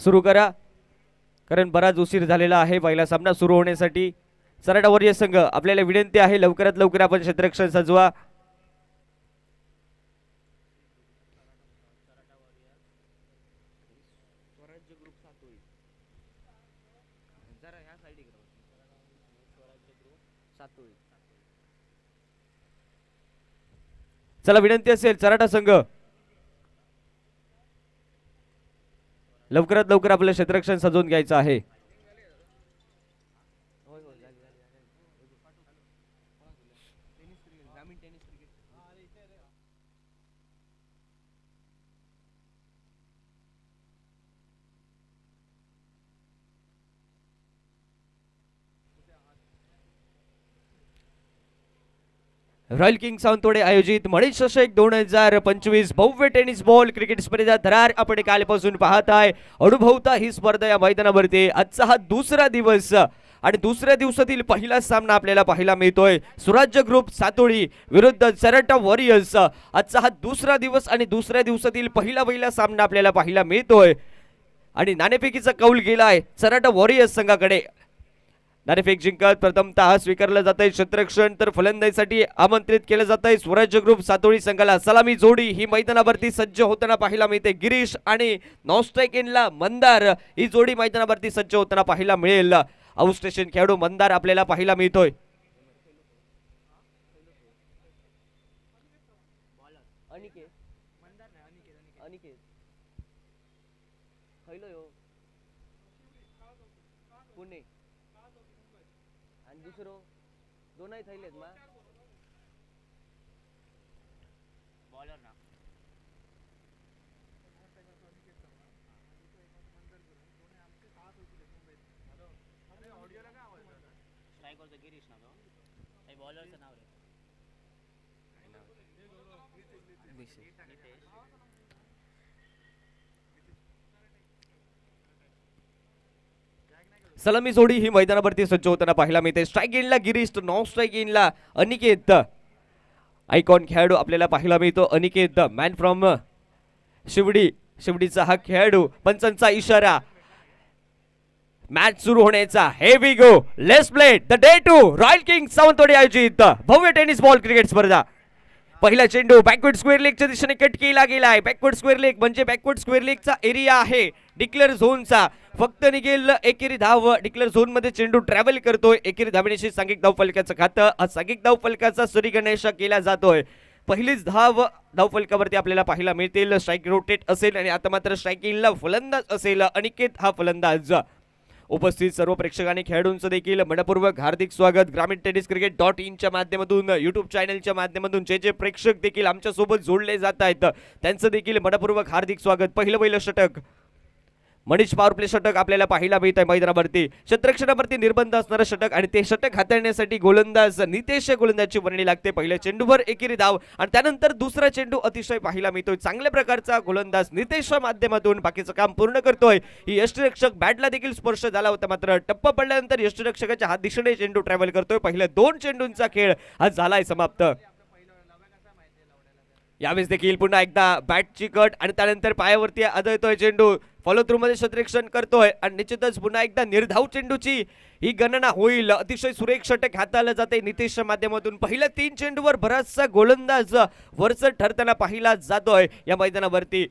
सुरू करा, कारण बराच उशीर झालेला आहे पहिला सामना सुरू होण्यासाठी। सराटा वॉरियर संघ आपल्याला विनंती आहे लवकरात लवकर आपण क्षेत्ररक्षण सजवा। चला विनंती असेल सराटा संघ लवकरात लवकर आपलं क्षेत्ररक्षण सजवून घ्यायचं आहे। रॉयल किंग सावंतवाडी आयोजित मणिष चषक 2025 भव्य टेनिस बॉल क्रिकेट स्पर्धेचा थरार आपण कालपासून पाहताय, अनुभवता ही स्पर्धा या मैदानावरती। आजचा हा दुसरा दिवस आणि दुसऱ्या दिवसातील पहिला सामना आपल्याला पाहायला मिळतोय स्वराज्य ग्रुप सातोळी विरुद्ध सराटा वॉरियर्स। आजचा हा दुसरा दिवस आणि दुसऱ्या दिवसातील पहिला सामना आपल्याला पाहायला मिळतोय आणि नाणेफेकीचा कौल गेलाय सराटा वॉरियर्स संघाकडे। नाणेफेक जिंकत प्रथमतः स्वीकारलं जात आहे क्षेत्ररक्षण, तर फलंदाजीसाठी आमंत्रित केलं जात आहे स्वराज्य ग्रुप सातोळी संघाला। सलामी जोडी ही मैदानावरती सज्ज होताना पाहायला मिळते, गिरीश आणि नॉस्ट्राइक इनला मंदार ही जोडी मैदानावरती सज्ज होताना पाहायला मिळेल। आउट स्टेशन खेळाडू मंदार आपल्याला पाहायला मिळतोय। दोनही थैलेत मा बॉलर ना स्ट्राइक वरचं गिरीश ना तो हे बॉलरचं नाव रे सलामी जोडी ही मैदानावरती सज्ज होताना पाहायला मिळते। स्ट्राइक इनला गिरीश, नॉन स्ट्राइक इनला अनिकेत आयकॉन खेळाडू आपल्याला पाहायला मिळतो। अनिकेत मॅन फ्रॉम शिवडीचा हा खेळाडू। पंचांचा इशारा, मॅच सुरू होण्याचा। Here we go, let's play the day 2 royal king Sawantwadi आयोजित भव्य टेनिस बॉल क्रिकेट स्पर्धा। पहिला चेंडू बॅकवर्ड स्क्वेअर लेगच्या दिशेने कट केला गेलाय। बॅकवर्ड स्क्वेअर लेग म्हणजे बॅकवर्ड स्क्वेअर लेगचा एरिया आहे डिक्लेअर झोनचा। फक्त निघेल एकेरी धाव। डिक्लेअर झोन मध्ये चेंडू ट्रॅव्हल करतोय, एकेरी धावण्याशी सांघिक धाव फलकाचं खातं, सांघिक धाव फलकाचा सूर्यगणेश केला जातोय। पहिलीच धाव धावफलकावरती आपल्याला पाहायला मिळतील। स्ट्राइक रोटेट असेल आणि आता मात्र स्ट्राइकिंगला फलंदाज असेल अनिकेत हा फलंदाज। उपस्थित सर्व प्रेक्षकांनी खेळाडूंचं देखील मनपूर्वक हार्दिक स्वागत। ग्रामीण टेनिस क्रिकेट.in च्या माध्यमातून युट्यूब चॅनलच्या माध्यमातून जे प्रेक्षक देखील आमच्या सोबत जोडले जात आहेत त्यांचं देखील मनपूर्वक हार्दिक स्वागत। पहिलं षटक मनीष पॉवर प्ले षटक आपल्याला पाहायला मिळत आहे मैदानावरती। क्षेत्ररक्षणावरती निर्बंध असणारं षटक आणि ते षटक हाताळण्यासाठी गोलंदाज नितेश गोलंदाजची वर्णी लागते। पहिल्या चेंडूवर एकेरी धाव आणि त्यानंतर दुसरा चेंडू अतिशय पाहायला मिळतोय। चांगल्या प्रकारचा गोलंदाज नितेशच्या माध्यमातून बाकीचं काम पूर्ण करतोय। ही यष्टिरक्षक बॅटला देखील स्पर्श झाला होता, मात्र टप्पा पडल्यानंतर यष्टिरक्षकाच्या हात दिशेने चेंडू ट्रॅव्हल करतोय। पहिल्या 2 चेंडूंचा खेळ हा झालाय समाप्त। यावेळेस देखील पुन्हा एकदा बॅटची कट आणि त्यानंतर पायावरती आदळतोय चेंडू। फॉलो थ्रू मध्ये क्षेत्ररक्षण करतोय आणि निश्चितच पुन्हा एकदा निर्धाव चेंडूची ही गणना होईल। अतिशय सुरेख षटक हाताळलं जाते नितेशच्या माध्यमातून। पहिल्या 3 चेंडूवर बराचसा गोलंदाज वरचढ ठरताना पाहिला जातोय या मैदानावरती।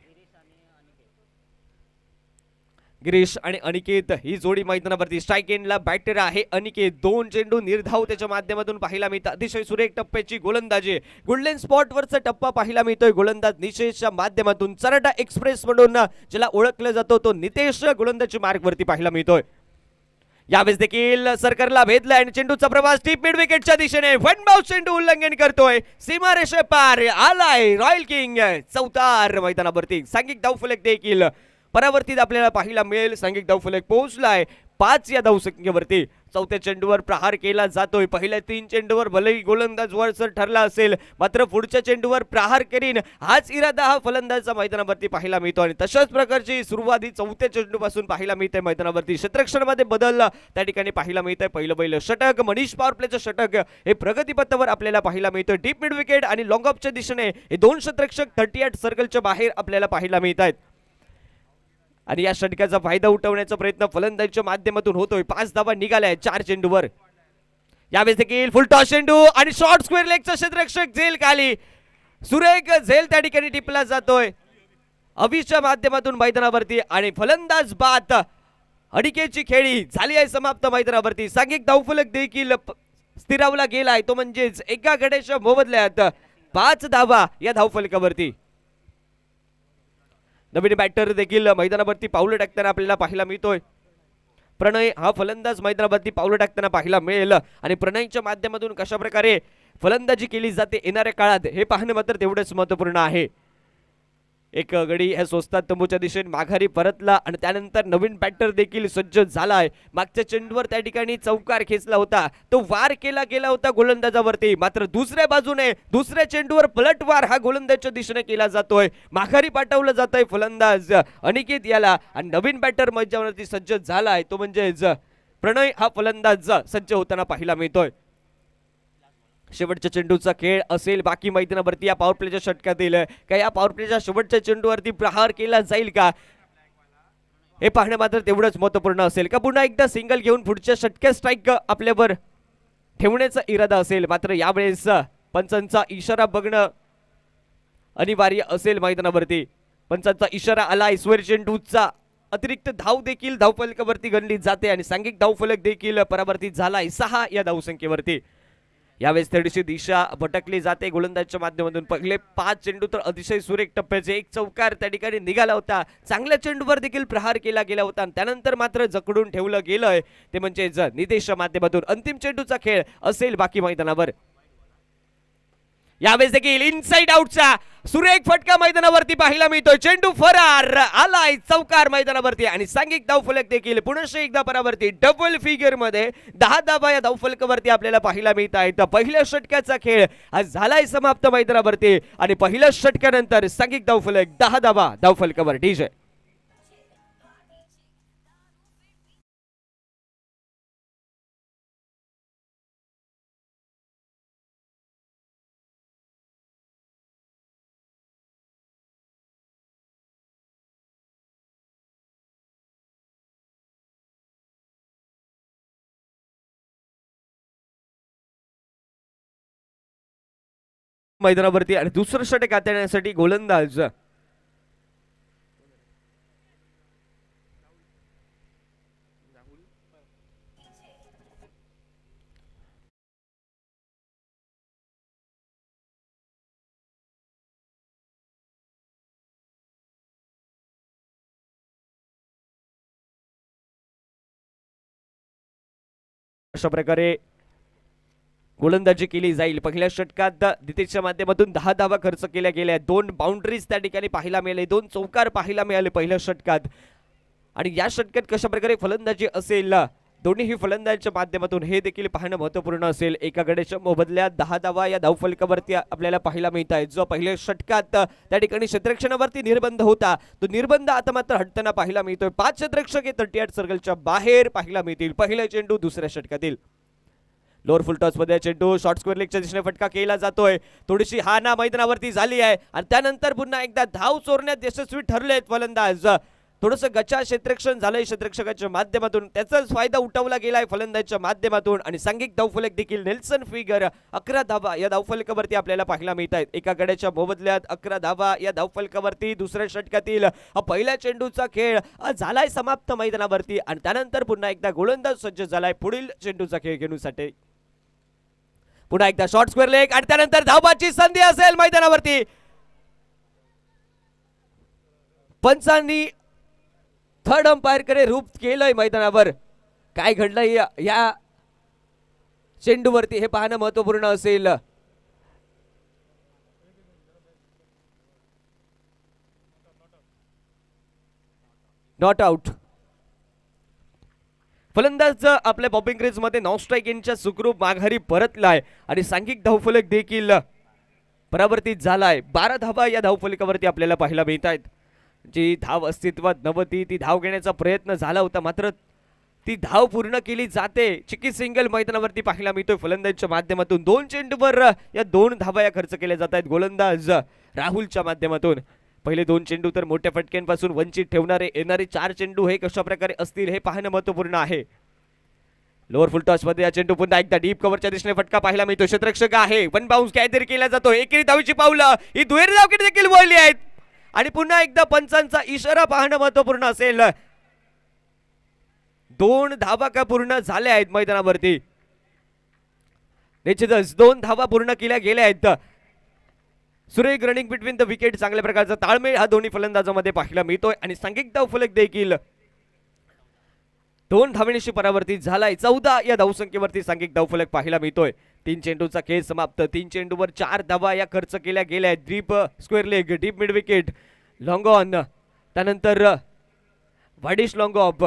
गिरीश आणि अनिकेत ही जोडी मैदानावरती। स्ट्राइक एंडला बॅटर आहे अनिकेत। 2 चेंडू निर्धाव त्याच्या माध्यमातून पाहायला मिळतात। अतिशय सुरेख टप्प्याची गोलंदाजी, गोल्डन स्पॉट वरचा टप्पा पाहायला मिळतोय गोलंदाज नितेशच्या माध्यमातून। सराटा एक्सप्रेस म्हणून ज्याला ओळखलं जातो तो नितेश गोलंदाजी मार्ग वरती पाहायला मिळतोय। यावेळेस देखील सरकारला भेदलाय आणि चेंडूचा प्रवास डीप मिड विकेटच्या दिशेने वन बाउंस चेंडू उल्लंघन करतोय। सीमारेषे पार आलाय रॉयल किंग। चौतार मैदानावरती सांघिक धावफलक देखील परावर्तित आपल्याला पाहायला मिळेल। सांघिक धावफलक पोहोचलाय 5 या धावसंख्येवरती। चौथ्या चेंडूवर प्रहार केला जातोय। पहिल्या 3 चेंडूवर भलेही गोलंदाज वरचढ ठरला असेल, मात्र पुढच्या चेंडूवर प्रहार करीन हाच इरादा हा फलंदाजाचा मैदानावरती पाहायला मिळतो आणि तशाच प्रकारची सुरुवात ही चौथ्या चेंडूपासून पाहायला मिळते मैदानावरती। क्षेत्ररक्षणामध्ये बदल त्या ठिकाणी पाहायला मिळतंय। पहिलं षटक मनीष पॉवर प्लेचं षटक हे प्रगतीपथावर आपल्याला पाहायला मिळतंय। डीप मिड विकेट आणि लॉंग ऑफच्या दिशेने हे 2 क्षेत्ररक्षक 38 सर्कलच्या बाहेर आपल्याला पाहायला मिळतात। आणि या षटकाचा फायदा उठवण्याचा प्रयत्न फलंदाजीच्या माध्यमातून होतोय. 5 धावा निघाल्या 4 चेंडूवर. यावेळेस देखील फुल टॉस चेंडू आणि शॉर्ट स्क्वेअर लेगचा क्षेत्ररक्षक झेल खाली. सुरेख झेल त्या ठिकाणी टिपला जातोय अविशच्या माध्यमातून मैदानावरती आणि फलंदाज बाद. अडिकेची खेळी झाली आहे समाप्त मैदानावरती. सांघिक धावफलक देखील स्थिरावला गेलाय, तो म्हणजेच एका गड्याच्या मोबदल्यात 5 धावा या धावफलकावरती. नवीन बॅटर देखील मैदानावरती पावलं टाकताना आपल्याला पाहायला मिळतोय. प्रणय हा फलंदाज मैदानावरती पावलं टाकताना पाहायला मिळेल आणि प्रणयच्या माध्यमातून कशा प्रकारे फलंदाजी केली जाते येणाऱ्या काळात हे पाहणं मात्र तेवढंच महत्त्वपूर्ण आहे. एक गडी ह्या स्वस्तात तंबूच्या दिशेने माघारी परतला आणि त्यानंतर नवीन बॅटर देखील सज्ज झालाय. मागच्या चेंडूवर त्या ठिकाणी चौकार खेचला होता, तो वार केला गेला होता गोलंदाजावरती. मात्र दुसऱ्या बाजूने दुसऱ्या चेंडूवर पलटवार हा गोलंदाजच्या दिशेने केला जातोय. माघारी पाठवलं जातंय फलंदाज अनिकेत याला आणि नवीन बॅटर मैदानावरती सज्ज झालाय, तो म्हणजेच प्रणय हा फलंदाज सज्ज होताना पाहायला मिळतोय. शेवटच्या चेंडूचा खेळ असेल बाकी मैदानावरती या पॉवर प्लेच्या षटकातील का या पॉवर प्लेच्या शेवटच्या चेंडूवरती प्रहार केला जाईल का हे पाहणं मात्र तेवढंच महत्त्वपूर्ण असेल. का पुन्हा एकदा सिंगल घेऊन पुढच्या षटकात स्ट्राईक आपल्यावर ठेवण्याचा इरादा असेल. मात्र यावेळेस पंचांचा इशारा बघणं अनिवार्य असेल मैदानावरती. पंचांचा इशारा आला. ईश्वर चेंडूचा अतिरिक्त धाव देखील धावफलकावरती गणली जाते आणि सांघिक धावफलक देखील परावर्तित झालाय 6 या धावसंख्येवरती. यावेळेस थोडीशी दिशा भटकली जाते गोलंदाजच्या माध्यमातून. पहिले 5 चेंडू तर अतिशय सुरेख टप्प्याचे, एक चौकार त्या ठिकाणी निघाला होता. चांगल्या चेंडूवर देखील प्रहार केला गेला होता आणि त्यानंतर मात्र जकडून ठेवलं गेलंय, ते म्हणजे निदेशच्या माध्यमातून. अंतिम चेंडूचा खेळ असेल बाकी मैदानावर. यावेळेस देखील इनसाइड आउटचा सुरेख फटका मैदानावरती पाहायला मिळतोय. चेंडू फरार आलाय चौकार मैदानावरती आणि सांघिक धावफलक देखील पुन्हा एकदा परावरती. डबल फिगर मध्ये 10 धावा या धावफलकावरती आपल्याला पाहायला मिळत आहेत. पहिल्या षटकाचा खेळ आज झालाय समाप्त मैदानावरती आणि पहिल्या षटकानंतर सांघिक धावफलक 10 धावा धावफलकावर. डीजे मैदानावरती आणि दुसरं षटक हाताळण्यासाठी गोलंदाज अशा प्रकारे गोलंदाजी केली जाईल. पहिल्या षटकात दितेशच्या माध्यमातून 10 धावा खर्च केल्या गेल्या. 2 बाउंड्रीज त्या ठिकाणी पाहायला मिळाले, 2 चौकार पाहायला मिळाले पहिल्या षटकात. आणि या षटकात कशा प्रकारे फलंदाजी असेल दोन्ही फलंदाजांच्या माध्यमातून हे देखील पाहणं महत्त्वपूर्ण असेल. एका गड्याच्या मोबदल्यात 10 धावा या धावफलकावरती आपल्याला पाहायला मिळत आहेत. जो पहिल्या षटकात त्या ठिकाणी क्षेत्ररक्षणावरती निर्बंध होता, तो निर्बंध आता मात्र हटताना पाहायला मिळतोय. 5 क्षेत्ररक्षक हे 38 सर्कलच्या बाहेर पाहायला मिळतील. पहिला चेंडू दुसऱ्या षटकातील लोअर फुल टॉस मध्ये चेंडू शॉर्ट स्क्वेअर लेगच्या दिशेने फटका केला जातोय. थोडीशी हाना मैदानावरती झाली आहे आणि त्यानंतर पुन्हा एकदा धाव चोरण्यात यशस्वी ठरलेत फलंदाज. थोडंसं गचा क्षेत्ररक्षण झालंय क्षेत्ररक्षकाच्या माध्यमातून, त्याचाच फायदा उठवला गेलाय फलंदाजच्या माध्यमातून आणि सांघिक धावफलक देखील नेल्सन फिगर 11 धावा या धावफलकावरती आपल्याला पाहायला मिळत आहेत. एका गड्याच्या मोबदल्यात 11 धावा या धावफलकावरती. दुसऱ्या षटकातील पहिल्या चेंडूचा खेळ झालाय समाप्त मैदानावरती आणि त्यानंतर पुन्हा एकदा गोलंदाज सज्ज झालाय पुढील चेंडूचा खेळ घेण्यासाठी. पुन्हा एकदा शॉर्ट स्क्वेअर लेग आणि त्यानंतर धावाची संधी असेल मैदानावरती. पंचांनी थर्ड अंपायर कडे रूप केलंय मैदानावर. काय घडलंय या चेंडूवरती हे पाहणं महत्त्वपूर्ण असेल. Not out. फलंदाज आपल्या बॉबिंग क्रीज मध्ये नॉन स्ट्राइक इनच्या सुखरूप माघारी परतलाय आणि सांघिक धावफलक देखील परावर्तित झालाय. 12 धावा या धावफलकावरती आपल्याला पाहायला मिळत आहेत. जी धाव अस्तित्वात नव्हती ती धाव घेण्याचा प्रयत्न झाला होता, मात्र ती धाव पूर्ण केली जाते. चिकी सिंगल मैदानावरती पाहायला मिळतोय फलंदाजच्या माध्यमातून. 2 चेंडूवर या 2 धावा या खर्च केल्या जात आहेत गोलंदाज राहुलच्या माध्यमातून. पहिले 2 चेंडू तर मोठ्या फटक्यांपासून वंचित ठेवणारे, येणारे 4 चेंडू हे कशा प्रकारे असतील हे पाहणं महत्त्वपूर्ण आहे. लोअर फुल टॉस मध्ये हा चेंडू पुन्हा एकदा डीप कव्हरच्या दिशेने फटका पाहायला मिळतो. क्षेत्ररक्षक आहे, वन बाउन्स काहीतरी केला जातो. एकेरी धावची पावलं ही दुहेरी धावकडे देखील वळली आहेत आणि पुन्हा एकदा पंचांचा इशारा पाहणं महत्त्वपूर्ण असेल. 2 धावा का पूर्ण झाल्या आहेत मैदानावरती. निश्चितच 2 धावा पूर्ण केल्या गेल्या आहेत. सुरेख रनिंग बिटवीन द विकेट, चांगल्या प्रकारचा ताळमेळ हा दोन्ही फलंदाजांमध्ये पाहायला मिळतोय आणि सांघिक धावफलक देखील 2 धावेनिशी परावर्तित झालाय. 14 या धावसंख्येवरती सांघिक धावफलक पाहायला मिळतोय. 3 चेंडूचा खेळ समाप्त. 3 चेंडूवर 4 धावा या खर्च केल्या गेल्या आहेत. Deep square leg, deep mid wicket, long on, त्यानंतर वाडिश लॉंग ऑफ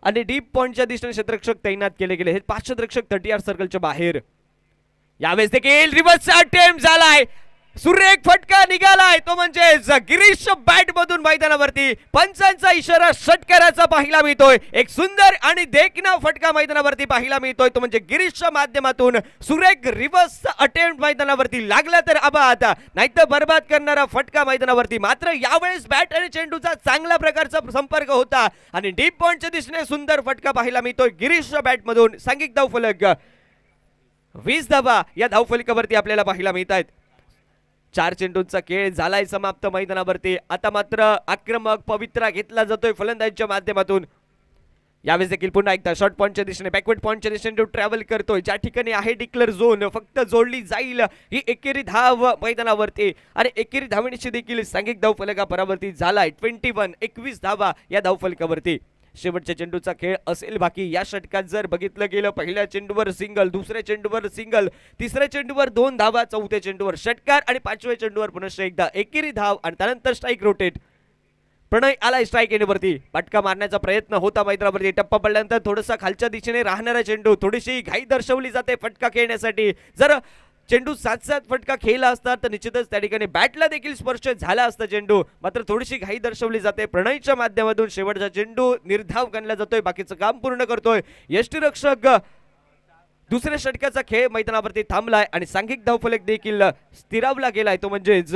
आणि डीप पॉइंटच्या दिशेने क्षेत्ररक्षक तैनात केले गेले. हे 5 क्षेत्ररक्षक 30 सर्कलच्या बाहेर. यावेळेस देखील रिव्हर्स अटेम्प्ट झालाय. सुरेख फटका निघालाय, तो म्हणजेच गिरीश बॅट मधून मैदानावरती पंचांचा इशारा षटकाराचा पाहायला मिळतोय. एक सुंदर आणि देखणा फटका मैदानावरती पाहायला मिळतोय, तो म्हणजे गिरीशच्या माध्यमातून सुरेख रिव्हर्स अटेम्प्ट मैदानावरती लागला तर आबाद, नाहीतर बर्बाद करणारा फटका मैदानावरती. मात्र यावेळेस बॅट आणि चेंडूचा चांगला प्रकारचा संपर्क होता आणि डीप पॉइंटच्या दिशेने सुंदर फटका पाहायला मिळतोय गिरीशच्या बॅट मधून. सांघिक धावफलक 20 धावा या धावफलकावरती आपल्याला पाहायला मिळत आहेत. 4 चेंडूंचा खेळ झालाय समाप्त मैदानावरती. आता मात्र आक्रमक पवित्रा घेतला जातोय फलंदाजांच्या माध्यमातून. यावेळेस देखील पुन्हा एकदा शॉर्ट पॉइंटच्या दिशेने, बॅकवर्ड पॉइंटच्या दिशेने ट्रॅव्हल करतोय. ज्या ठिकाणी आहे डिक्लेअर झोन, फक्त जोडली जाईल ही एकेरी धाव मैदानावरती आणि एकेरी धावणीची देखील सांघिक धावफलका परावर्तित झालाय. 21 धावा या धावफलकावरती. शेवटच्या चेंडूचा खेळ असेल बाकी. या षटकात जर बघितलं गेलं, पहिल्या चेंडूवर सिंगल, दुसऱ्या चेंडूवर सिंगल, तिसऱ्या चेंडूवर 2 धावा, चौथ्या चेंडूवर षटकार आणि 5व्या चेंडूवर पुन्हा एकदा एकेरी धाव आणि त्यानंतर स्ट्राईक रोटेट. प्रणय आलाय स्ट्राईक येण्यावरती. फटका मारण्याचा प्रयत्न होता मैदानावरती. टप्पा पडल्यानंतर थोडासा खालच्या दिशेने राहणारा चेंडू, थोडीशी घाई दर्शवली जाते फटका खेळण्यासाठी. जर चेंडू 7 फटका खेळला असता तर निश्चितच त्या ठिकाणी बॅटला देखील स्पर्श झाला असता चेंडू. मात्र थोडीशी घाई दर्शवली जाते. प्रणयच्या माध्यमातून शेवटचा चेंडू निर्धाव गणला जातोय, बाकीचं काम पूर्ण करतोय यष्टीरक्षक. दुसऱ्या षटकाचा खेळ मैदानावरती थांबलाय आणि सांघिक धावफलक देखील स्थिरावला गेलाय, तो म्हणजेच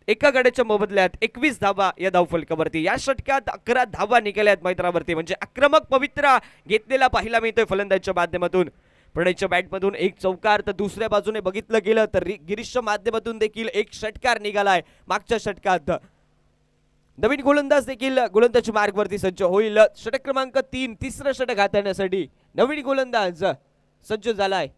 एका गड्याच्या मोबदल्यात 21 धावा या धावफलकावरती. या षटकात 11 धावा निघाल्यात मैदानावरती, म्हणजे आक्रमक पवित्रा घेतलेला पाहायला मिळतोय फलंदाजाच्या माध्यमातून. प्रणयच्या बॅटमधून एक चौकार, तर दुसऱ्या बाजूने बघितलं गेलं तर गिरीशच्या माध्यमातून देखील एक षटकार निघालाय. मागच्या षटकात नवीन गोलंदाज देखील गोलंदाजी मार्गवरती सज्ज होईल. षटक क्रमांक 3, तिसरं षटक हाताळण्यासाठी नवीन गोलंदाज सज्ज झालाय.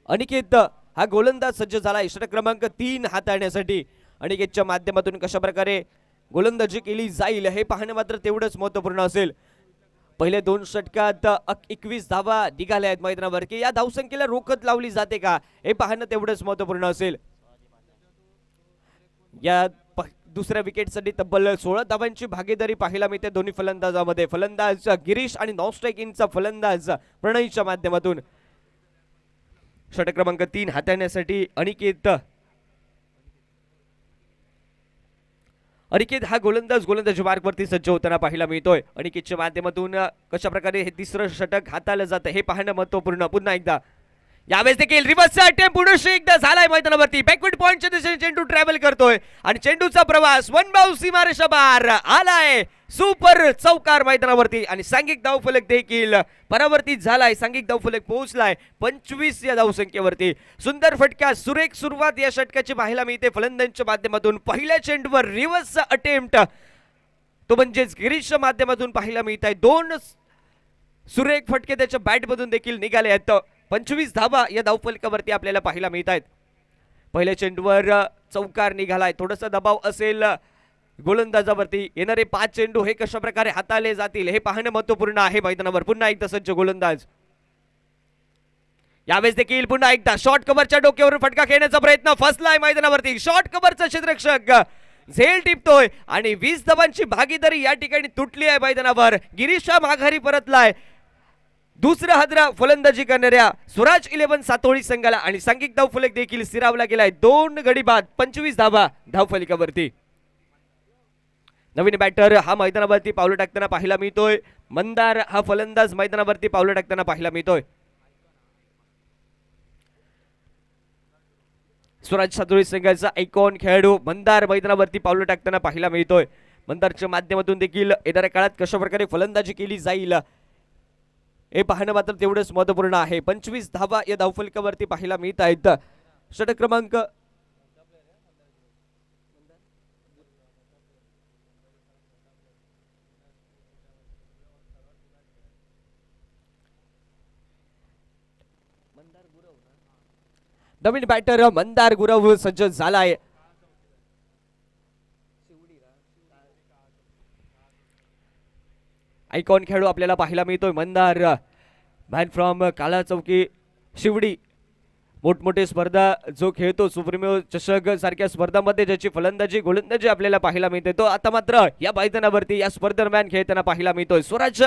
अनिकेत हा गोलंदाज सज्ज झालाय षटक क्रमांक 3 हाताळण्यासाठी. अनिकेतच्या माध्यमातून कशा प्रकारे गोलंदाजी केली जाईल हे पाहणं मात्र तेवढंच महत्त्वपूर्ण असेल. पहिले 2 षटकात 21 धावा निघाल्या आहेत मैदानावर, की या धावसंख्येला रोखत लावली जाते का हे पाहणं तेवढंच महत्त्वपूर्ण असेल. या दुसऱ्या विकेटसाठी तब्बल 16 धावांची भागीदारी पाहायला मिळते दोन्ही फलंदाजांमध्ये. फलंदाज गिरीश आणि नॉन स्ट्रायकिंगचा फलंदाज प्रणयच्या माध्यमातून. षटक क्रमांक 3 हाताळण्यासाठी अनिकेत हा गोलंदाज मार्गवरती सज्ज होताना पाहायला मिळतोय. अनिकेतच्या माध्यमातून कशा प्रकारे हे तिसरं षटक हाताळलं जातं हे पाहणं महत्त्वपूर्ण. पुन्हा एकदा यावेळेस देखील रिव्हर्स अटेम्प्ट पुन्हा एकदा झालाय मैदानावरती. बॅकवर्ड पॉइंटच्या दिशेने चेंडू ट्रॅव्हल करतोय आणि चेंडूचा प्रवास वन बाउन्स सीमारेषा बाहेर आलाय. सुपर चौकार मैदानावरती आणि सांघिक धावफलक देखील परावर्तित झालाय. सांघिक धावफलक पोहोचलाय 25 या धावसंख्येवरती. सुंदर फटका, सुरेख सुरुवात या षटकाची पाहायला मिळते फलंदाजांच्या माध्यमातून. पहिल्या चेंडूवर रिव्हर्स अटेम्प्ट, तो म्हणजेच गिरीशच्या माध्यमातून पाहायला मिळत आहे. 2 सुरेख फटके त्याच्या बॅटमधून देखील निघाले आहेत. 25 धावा या धावफलकावरती आपल्याला पाहायला मिळत आहेत. पहिल्या चेंडूवर चौकार निघालाय. थोडासा दबाव असेल गोलंदाजावरती. येणारे 5 चेंडू हे कशा प्रकारे हाताळले जातील हे पाहणं महत्त्वपूर्ण आहे मैदानावर. पुन्हा एकदा सज्ज गोलंदाज. यावेळेस देखील पुन्हा एकदा शॉर्ट कव्हरच्या डोक्यावरून फटका खेळण्याचा प्रयत्न फसलाय मैदानावरती. शॉर्ट कव्हरचा क्षेत्ररक्षक झेल टिपतोय आणि 20 धावांची भागीदारी या ठिकाणी तुटली आहे मैदानावर. गिरीशा माघारी परतलाय. दुसरा हादरा फलंदाजी करणाऱ्या स्वराज 11 सातोळी संघाला आणि सांघिक धावफलक देखील स्थिरावला गेलाय. 2 गडी बाद 25 धावा धावफलकावरती. नवीन बॅटर हा मैदानावरती पावलं टाकताना पाहायला मिळतोय. मंदार हा फलंदाज मैदानावरती पावलं टाकताना पाहायला मिळतोय. स्वराज सातोळी संघाचा आयकॉन खेळाडू मंदार मैदानावरती पावलं टाकताना पाहायला मिळतोय. मंदारच्या माध्यमातून देखील येणाऱ्या काळात कशा प्रकारे फलंदाजी केली जाईल हे पाहणं मात्र तेवढंच महत्त्वपूर्ण आहे. 25 धावा या धावफलकावरती पाहायला मिळत आहेत. षटक क्रमांक नवीन बॅटर मंदार गुरव सज्ज झालाय. आयकॉन खेळाडू आपल्याला पाहायला मिळतोय मंदार, मॅन फ्रॉम काला चौकी शिवडी. मोठमोठे स्पर्धा जो खेळतो, सुप्रीमियो चषक सारख्या स्पर्धांमध्ये ज्याची फलंदाजी गोलंदाजी आपल्याला पाहायला मिळते, तो आता मात्र या मैदानावरती या स्पर्धेदरम्यान खेळताना पाहायला मिळतोय. स्वराज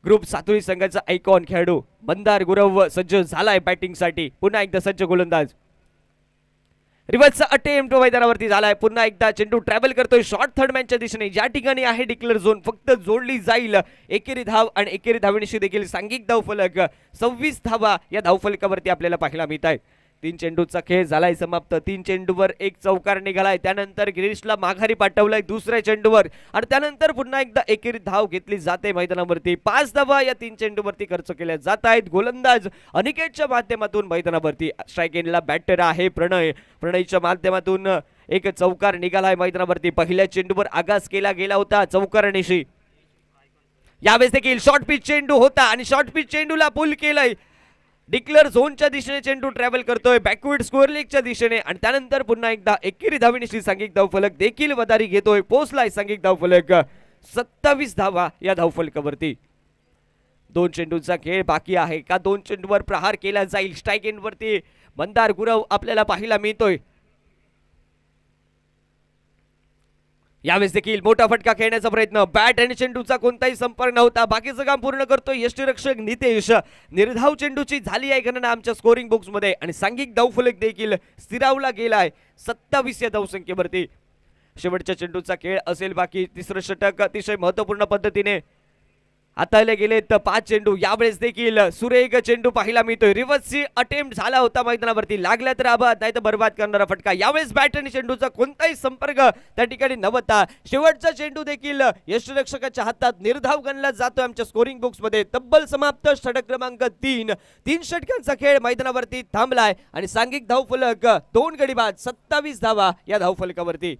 ग्रुप सातोळी संघाचा आयकॉन खेळाडू मंदार गुरव सज्ज झालाय बॅटिंगसाठी. पुन्हा एकदा सज्ज गोलंदाज. रिव्हर्सचा अटेम्प्ट मैदानावरती झालाय. पुन्हा एकदा चेंडू ट्रॅव्हल करतोय शॉर्ट थर्ड मॅनच्या दिशेने. ज्या ठिकाणी आहे डिक्लेअर झोन, फक्त जोडली जाईल एकेरी धाव आणि एकेरी धावणीशी देखील सांघिक धावफलक. 26 धावा या धावफलकावरती आपल्याला पाहायला मिळत आहे. 3 चेंडूचा खेळ झालाय समाप्त. 3 चेंडूवर 1 चौकार निघालाय. त्यानंतर गिरीशला माघारी पाठवलाय दुसऱ्या चेंडूवर आणि त्यानंतर पुन्हा एकदा एकेरी धाव घेतली जाते मैदानावरती. 5 धावा या 3 चेंडूवरती खर्च केल्या जात आहेत. गोलंदाज अनिकेतच्या माध्यमातून मैदानावरती. स्ट्राईक एंडला बॅटर आहे प्रणय. प्रणयच्या माध्यमातून एक चौकार निघालाय मैदानावरती. पहिल्या चेंडूवर आगास केला गेला होता चौकारणीशी. यावेळेस देखील शॉर्ट पिच चेंडू होता आणि शॉर्ट पिच चेंडूला पुल केलंय. डिक्लेअर झोनच्या दिशेने चेंडू ट्रॅव्हल करतोय बॅकवर्ड स्कोअर लेगच्या दिशेने आणि त्यानंतर पुन्हा एकदा एकेरी धावणीशी सांघिक धावफलक देखील वदारी घेतोय. पोहोचलाय सांघिक धावफलक. 27 धावा या धावफलकावरती. 2 चेंडूचा खेळ बाकी आहे का? 2 चेंडूवर प्रहार केला जाईल. स्ट्राईक एंडवरती मंदार गुरव आपल्याला पाहायला मिळतोय. यावेळेस देखील मोठा फटका खेळण्याचा प्रयत्न. बॅट आणि चेंडूचा कोणताही संपर्क नव्हता. बाकीचं काम पूर्ण करतोय यष्टीरक्षक नितेश. निर्धाव चेंडूची झाली आहे गणना आमच्या स्कोरिंग बॉक्स मध्ये आणि सांघिक धावफलक देखील स्थिरावला गेलाय 27 या धावसंख्येवरती. शेवटच्या चेंडूचा खेळ असेल बाकी. तिसरं षटक अतिशय महत्त्वपूर्ण पद्धतीने हाताळले गेले. 5 चेंडू. यावेळेस देखील सुरेख चेंडू पाहायला मिळतोय. रिव्हर्सची अटेम्प्ट झाला होता मैदानावरती. लागला तर आबाद, नाही तर बर्बाद करणारा फटका. यावेळेस बॅट आणि चेंडूचा कोणताही संपर्क त्या ठिकाणी नव्हता. शेवटचा चेंडू देखील यष्टीरक्षकाच्या हातात निर्धाव गणला जातोय आमच्या स्कोरिंग बॉक्स मध्ये. तब्बल समाप्त षटक क्रमांक 3. 3 षटकांचा खेळ मैदानावरती थांबलाय आणि सांघिक धावफलक 2 गडी बाद. 27 धावा या धावफलकावरती.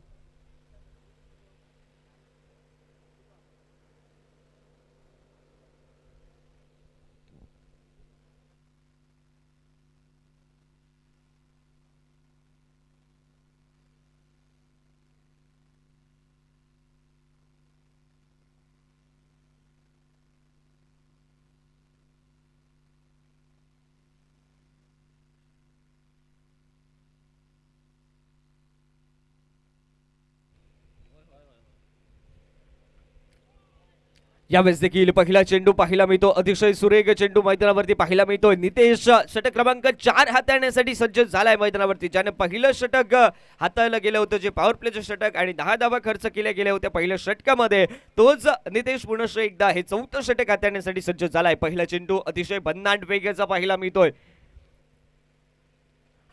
यावेळेस देखील पहिला चेंडू पाहायला मिळतो. अतिशय सुरेख चेंडू मैदानावरती पाहायला मिळतोय. नितेश षटक क्रमांक 4 हाताळण्यासाठी सज्ज झालाय मैदानावरती. ज्याने पहिलं षटक हाताळलं गेलं होतं, जे पॉवर प्लेचं षटक आणि 10 धावा खर्च केल्या गेल्या होत्या पहिल्या षटकामध्ये, तोच नितेश पुनश्च एकदा हे 4थं षटक हाताळण्यासाठी सज्ज झालाय. पहिला चेंडू अतिशय भन्नाट वेगाचा पाहायला मिळतोय.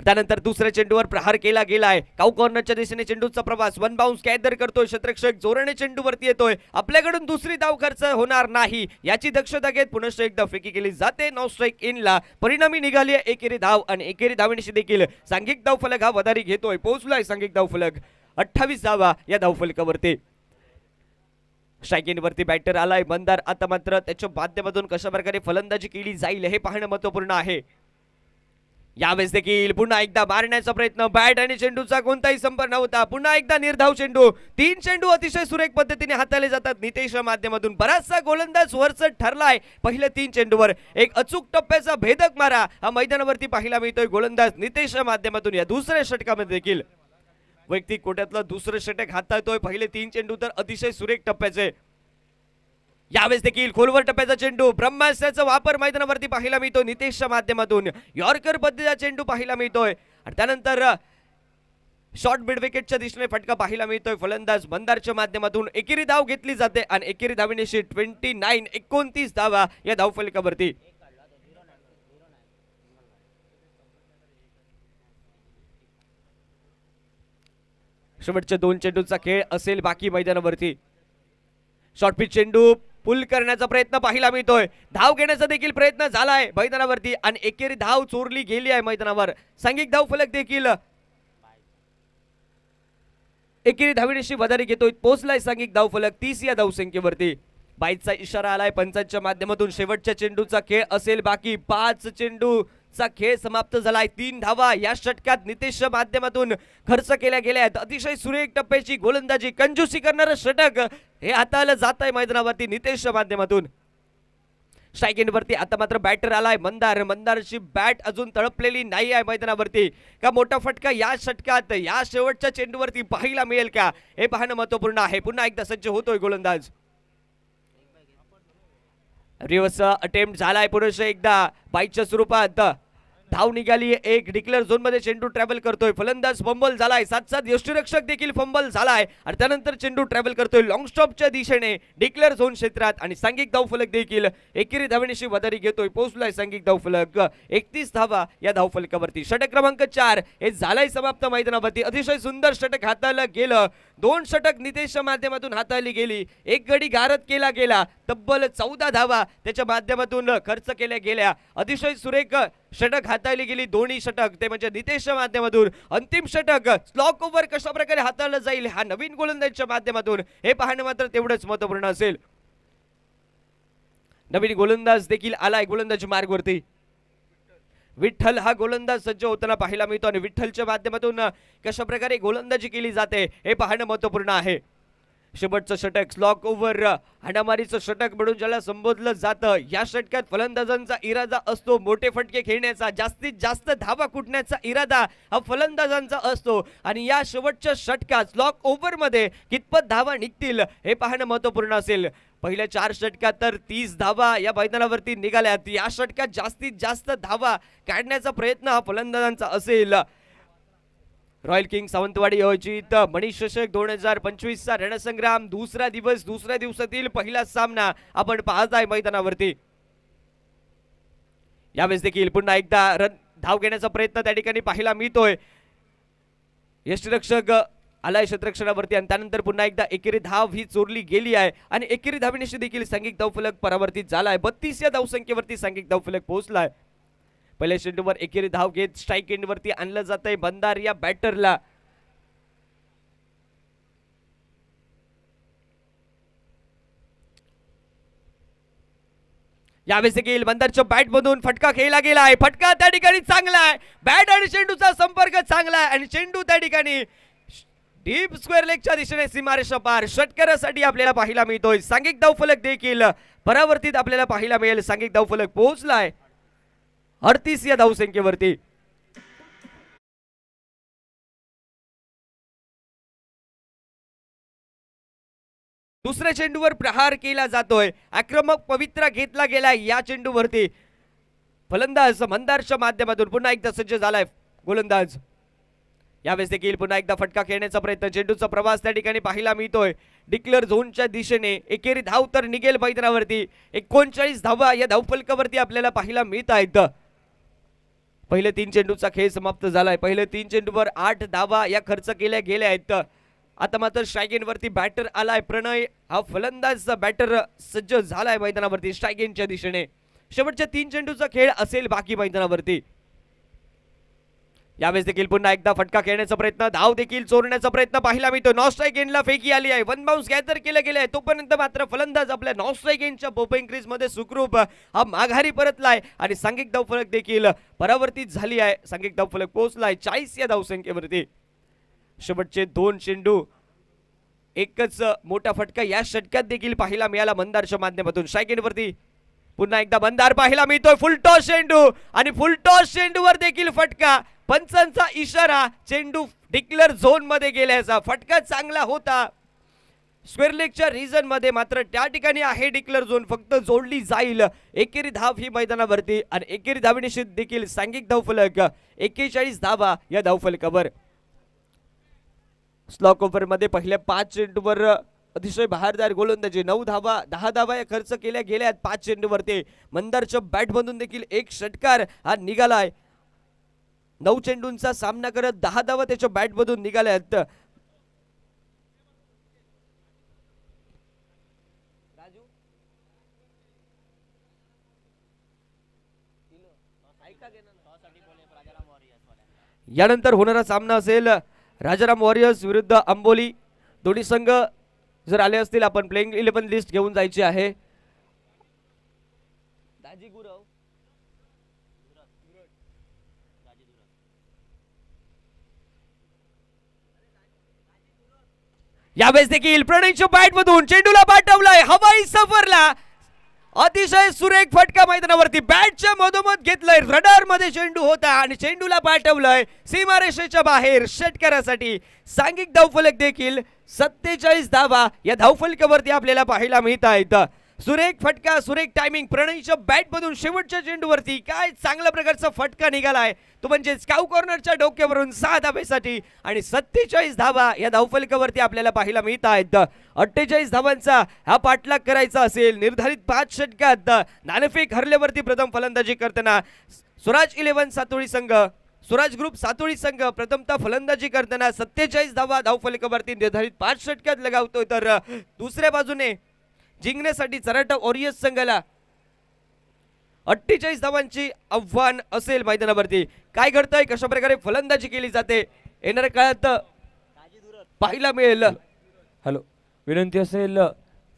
त्यानंतर दुसऱ्या चेंडूवर प्रहार केला गेलाय. काऊ कॉर्नरच्या दिशेने चेंडूचा प्रवास. 1 बाउन्स गॅदर करतोय क्षेत्ररक्षक. जोराने चेंडूवरती येतोय. आपल्याकडून दुसरी धाव खर्च होणार नाही याची दक्षता घेत पुनश्च एकदा फेकी केली जाते नो स्ट्राईक इनला. परिणामी निघाली एकेरी धाव आणि एकेरी धावणीशी देखील सांघिक धावफलक हा वधारी घेतोय. पोहोचलाय सांघिक धावफलक. 28 धावा या धावफलकावरती. स्ट्राईकिंगवरती बॅटर आलाय मंदार. आता मात्र त्याच्या माध्यमातून कशा प्रकारे फलंदाजी केली जाईल हे पाहणं महत्त्वपूर्ण आहे. यावेळेस देखील पुन्हा एकदा मारण्याचा प्रयत्न. बॅट आणि चेंडूचा कोणताही संपर्क नव्हता. पुन्हा एकदा निर्धाव चेंडू. 3 चेंडू अतिशय सुरेख पद्धतीने हाताळले जातात नितेशच्या माध्यमातून. बराचसा गोलंदाज वरचढ ठरलाय पहिल्या 3 चेंडूवर. एक अचूक टप्प्याचा भेदक मारा हा मैदानावरती पाहायला मिळतोय गोलंदाज नितेशच्या माध्यमातून. या दुसऱ्या षटकामध्ये देखील वैयक्तिक कोट्यातलं दुसरं षटक हाताळतोय. पहिले 3 चेंडू तर अतिशय सुरेख टप्प्याचे. यावेळेस देखील खोलवर टप्प्याचा चेंडू. ब्रह्मास्त्राचा वापर मैदानावरती पाहायला मिळतो नितेशच्या माध्यमातून. यॉर्कर पद्धतीचा चेंडू पाहायला मिळतोय आणि त्यानंतर शॉर्ट मिड विकेटच्या दिशेने फटका पाहायला मिळतोय फलंदाज मंदारच्या माध्यमातून. एकेरी धाव घेतली जाते आणि एकेरी धावणीशी 29 धावा या धावफलकावरती. शेवटच्या 2 चेंडूचा खेळ असेल बाकी मैदानावरती. शॉर्ट पिच चेंडू पुल करण्याचा प्रयत्न पाहायला मिळतोय. धाव घेण्याचा देखील प्रयत्न झालाय मैदानावरती आणि एकेरी धाव चोरली गेली आहे मैदानावर. सांघिक धाव फलक देखील एकेरी धावण्याची वदारी घेतोय. पोहोचलाय सांघिक धाव फलक 30 या धावसंख्येवरती. बाईचा इशारा आलाय पंचांच्या माध्यमातून. शेवटच्या चेंडूचा खेळ असेल बाकी. 5 चेंडूचा खेळ समाप्त झालाय. 3 धावा या षटकात नितेशच्या माध्यमातून खर्च केल्या गेल्या आहेत. अतिशय सुरेख टप्प्याची गोलंदाजी, कंजूसी करणारं षटक हे हाताळलं जात आहे मैदानावरती नितेशच्या माध्यमातून. स्ट्राईक एंडवरती आता मात्र बॅटर आलाय मंदार. मंदारची बॅट अजून तळपलेली नाही आहे मैदानावरती. का मोठा फटका या षटकात या शेवटच्या चेंडूवरती पाहायला मिळेल का हे पाहणं महत्वपूर्ण आहे. पुन्हा एकदा सज्ज होतोय गोलंदाज. रिव्हर्स अटेम्प्ट झालाय पुरुष एकदा बाईकच्या स्वरूपात. धाव निघाली. एक डिक्लेअर झोन मध्ये चेंडू ट्रॅव्हल करतोय. फलंदाज फंबल झालाय. साथ यष्टीरक्षक देखील फंबल झालाय आणि त्यानंतर चेंडू ट्रॅव्हल करतोय लॉंग स्टॉपच्या दिशेने डिक्लेअर झोन क्षेत्रात आणि सांघिक धाव फलक देखील एकेरी धावण्याची वदारी घेतोय. पोहोचलाय सांघिक धाव फलक 31 धावा या धाव फलकावरती. षटक क्रमांक 4 हे झालाय समाप्त मैदानावरती. अतिशय सुंदर षटक हाताळलं गेलं. 2 षटक नितेशच्या माध्यमातून हाताळली गेली. एक गडी गारद केला गेला. तब्बल 14 धावा त्याच्या माध्यमातून खर्च केल्या गेल्या. अतिशय सुरेख षटक हाताळली गेली दोन्ही षटक, ते म्हणजे नितेशच्या माध्यमातून. अंतिम षटक स्लॉक ओव्हर कशा प्रकारे हाताळलं जाईल हा नवीन गोलंदाजीच्या माध्यमातून हे पाहणं मात्र तेवढंच महत्त्वपूर्ण असेल. नवीन गोलंदाज देखील आलाय गोलंदाजी मार्गवरती. विठ्ठल हा गोलंदाज सज्ज होताना पाहायला मिळतो आणि विठ्ठलच्या माध्यमातून कशा प्रकारे गोलंदाजी केली जाते हे पाहणं महत्त्वपूर्ण आहे. शेवटचं षटक स्लॉक ओव्हर हाणामारीचं षटक म्हणून ज्याला संबोधलं जातं. या षटकात फलंदाजांचा इरादा असतो मोठे फटके खेळण्याचा, जास्तीत जास्त धावा कुटण्याचा इरादा हा फलंदाजांचा असतो आणि या शेवटच्या षटकात स्लॉक ओव्हर मध्ये कितपत धावा निघतील हे पाहणं महत्त्वपूर्ण असेल. पहिल्या 4 षटकात तर 30 धावा या मैदानावरती निघाल्यात. या षटकात जास्तीत जास्त धावा काढण्याचा प्रयत्न हा फलंदाजांचा असेल. रॉयल किंग सावंतवाडी आयोजित मनीष चषक 2025 चा रणसंग्राम दुसरा दिवस, दुसऱ्या दिवसातील पहिला सामना आपण पाहताय मैदानावरती. यावेळेस देखील पुन्हा एकदा धाव घेण्याचा प्रयत्न त्या ठिकाणी पाहायला मिळतोय. यष्टीरक्षक आलाय क्षेत्ररक्षणावरती आणि त्यानंतर पुन्हा एकदा एकेरी धाव ही चोरली गेली आहे आणि एकेरी धावण्याशी देखील सांघिक धावफलक परावर्तित झालाय. 32 या धावसंख्येवरती सांघिक धावफलक पोहोचलाय. पहिल्या चेंडूवर एकेरी धाव घेत स्ट्राईक एंडवरती आणलं जातंय बंदार या बॅटरला. यावेळेस देखील बंदारच्या बॅट मधून फटका खेळला गेलाय. फटका त्या ठिकाणी चांगला आहे. बॅट आणि चेंडूचा संपर्क चांगला आहे आणि चेंडू त्या ठिकाणी डीप स्क्वेअर लेगच्या दिशेने सीमारेषा पार षटकारासाठी आपल्याला पाहायला मिळतोय. सांघिक धावफलक देखील परावर्तित आपल्याला पाहायला मिळेल. सांघिक धावफलक पोहोचलाय 38 या धावसंख्येवरती. दुसऱ्या चेंडूवर प्रहार केला जातोय. आक्रमक पवित्रा घेतला गेलाय या चेंडूवरती. फलंदाज मंदारच्या माध्यमातून पुन्हा एकदा सज्ज झालाय गोलंदाज. यावेळेस देखील पुन्हा एकदा फटका खेळण्याचा प्रयत्न. चेंडूचा प्रवास त्या ठिकाणी पाहायला मिळतोय डिक्लेअर झोनच्या दिशेने. एकेरी धाव तर निघेल मैदानावरती. 39 धावा या धावफलकावरती आपल्याला पाहायला मिळत आहेत. पहिले 3 चेंडूचा खेळ समाप्त झालाय. पहिले 3 चेंडूवर 8 धावा या खर्च केल्या गेल्या आहेत. आता मात्र स्ट्राईक एंडवरती बॅटर आलाय प्रणय हा फलंदाज बॅटर सज्ज झालाय मैदानावरती स्ट्राईक एंडच्या दिशेने. शेवटच्या 3 चेंडूचा खेळ असेल बाकी मैदानावरती. यावेळेस देखील पुन्हा एकदा फटका खेळण्याचा प्रयत्न, धाव देखील चोरण्याचा प्रयत्न पाहायला मिळतो. नॉन स्ट्राईक एंडला फेकी आली आहे. 1 बाउन्स गॅदर केलं गेलंय. तोपर्यंत मात्र फलंदाज आपल्या नॉन स्ट्राईक एंडच्या बोपिंग क्रीज मध्ये सुखरूप हा माघारी परतलाय आणि सांघिक धावफलक देखील परावर्तित झाली आहे. सांघिक धावफलक पोहोचलाय 40 या धावसंख्येवरती. शेवटचे 2 चेंडू एकच मोठा फटका या षटकात देखील पाहायला मिळाला मंदारच्या माध्यमातून. स्ट्राईक एंडवरती पुन्हा एकदा मंदार पाहायला मिळतोय. फुलटॉस चेंडू आणि फुलटॉस चेंडूवर देखील फटका. पंचांचा इशारा चेंडू डिक्लेअर झोन मध्ये गेल्याचा. फटका चांगला होता स्क्वेअर लेगच्या रिजन मध्ये, मात्र त्या ठिकाणी आहे डिक्लेअर झोन. फक्त जोडली जाईल एकेरी धाव ही मैदानावरती आणि एकेरी धावनिश्चित देखील सांघिक धावफलक 41 धावा या धावफलकावर. स्लॉक ओव्हर मध्ये पहिल्या 5 चेंडूवर अतिशय बहारदार गोलंदाजी. 9 धावा 10 धावा या खर्च केल्या गेल्या 5 चेंडूवरती. मंदारच्या बॅट मधून देखील एक षटकार हा निघालाय. 9 चेंडूंचा सामना करत 10 धावा त्याच्या बॅट मधून निघाल्यात. यानंतर होणारा सामना असेल राजाराम वॉरियर्स विरुद्ध अंबोली. दोन्ही संघ जर आले असतील आपण प्लेइंग 11 लिस्ट घेऊन जायची आहे. यावेळेस देखील प्रणयच्या बॅट मधून चेंडूला पाठवलाय हवाई सफरला. अतिशय सुरेख फटका मैदानावरती बॅटच्या मधोमध घेतलाय. रडार मध्ये चेंडू होता आणि चेंडूला पाठवलाय सीमारेषेच्या बाहेर षटकारासाठी. सांघिक धावफलक देखील 47 धावा या धावफलकावरती आपल्याला पाहायला मिळत आहेत. सुरेख फटका, सुरेख टायमिंग प्रणयच्या बॅट मधून शेवटच्या चेंडूवरती काय चांगल्या प्रकारचा फटका निघालाय तो म्हणजे स्काउ कॉर्नरच्या डोक्यावरून 6 धावेसाठी आणि 47 धावा या धावफलकावरती आपल्याला पाहायला मिळत आहेत. 48 धावांचा हा पाठलाग करायचा असेल निर्धारित 5 षटकात. नाणेफेक हरल्यावरती प्रथम फलंदाजी करताना स्वराज 11 सातोळी संघ, स्वराज ग्रुप सातोळी संघ प्रथमतः फलंदाजी करताना 47 धावा धावफलकावरती निर्धारित 5 षटकात लगावतोय. तर दुसऱ्या बाजूने जिंकण्यासाठी चराटा वॉरियर्स संघाला 48 धावांची आव्हान असेल मैदानावरती. काय घडतंय, कशा प्रकारे फलंदाजी केली जाते येणाऱ्या काळात पाहायला मिळेल. हॅलो, विनंती असेल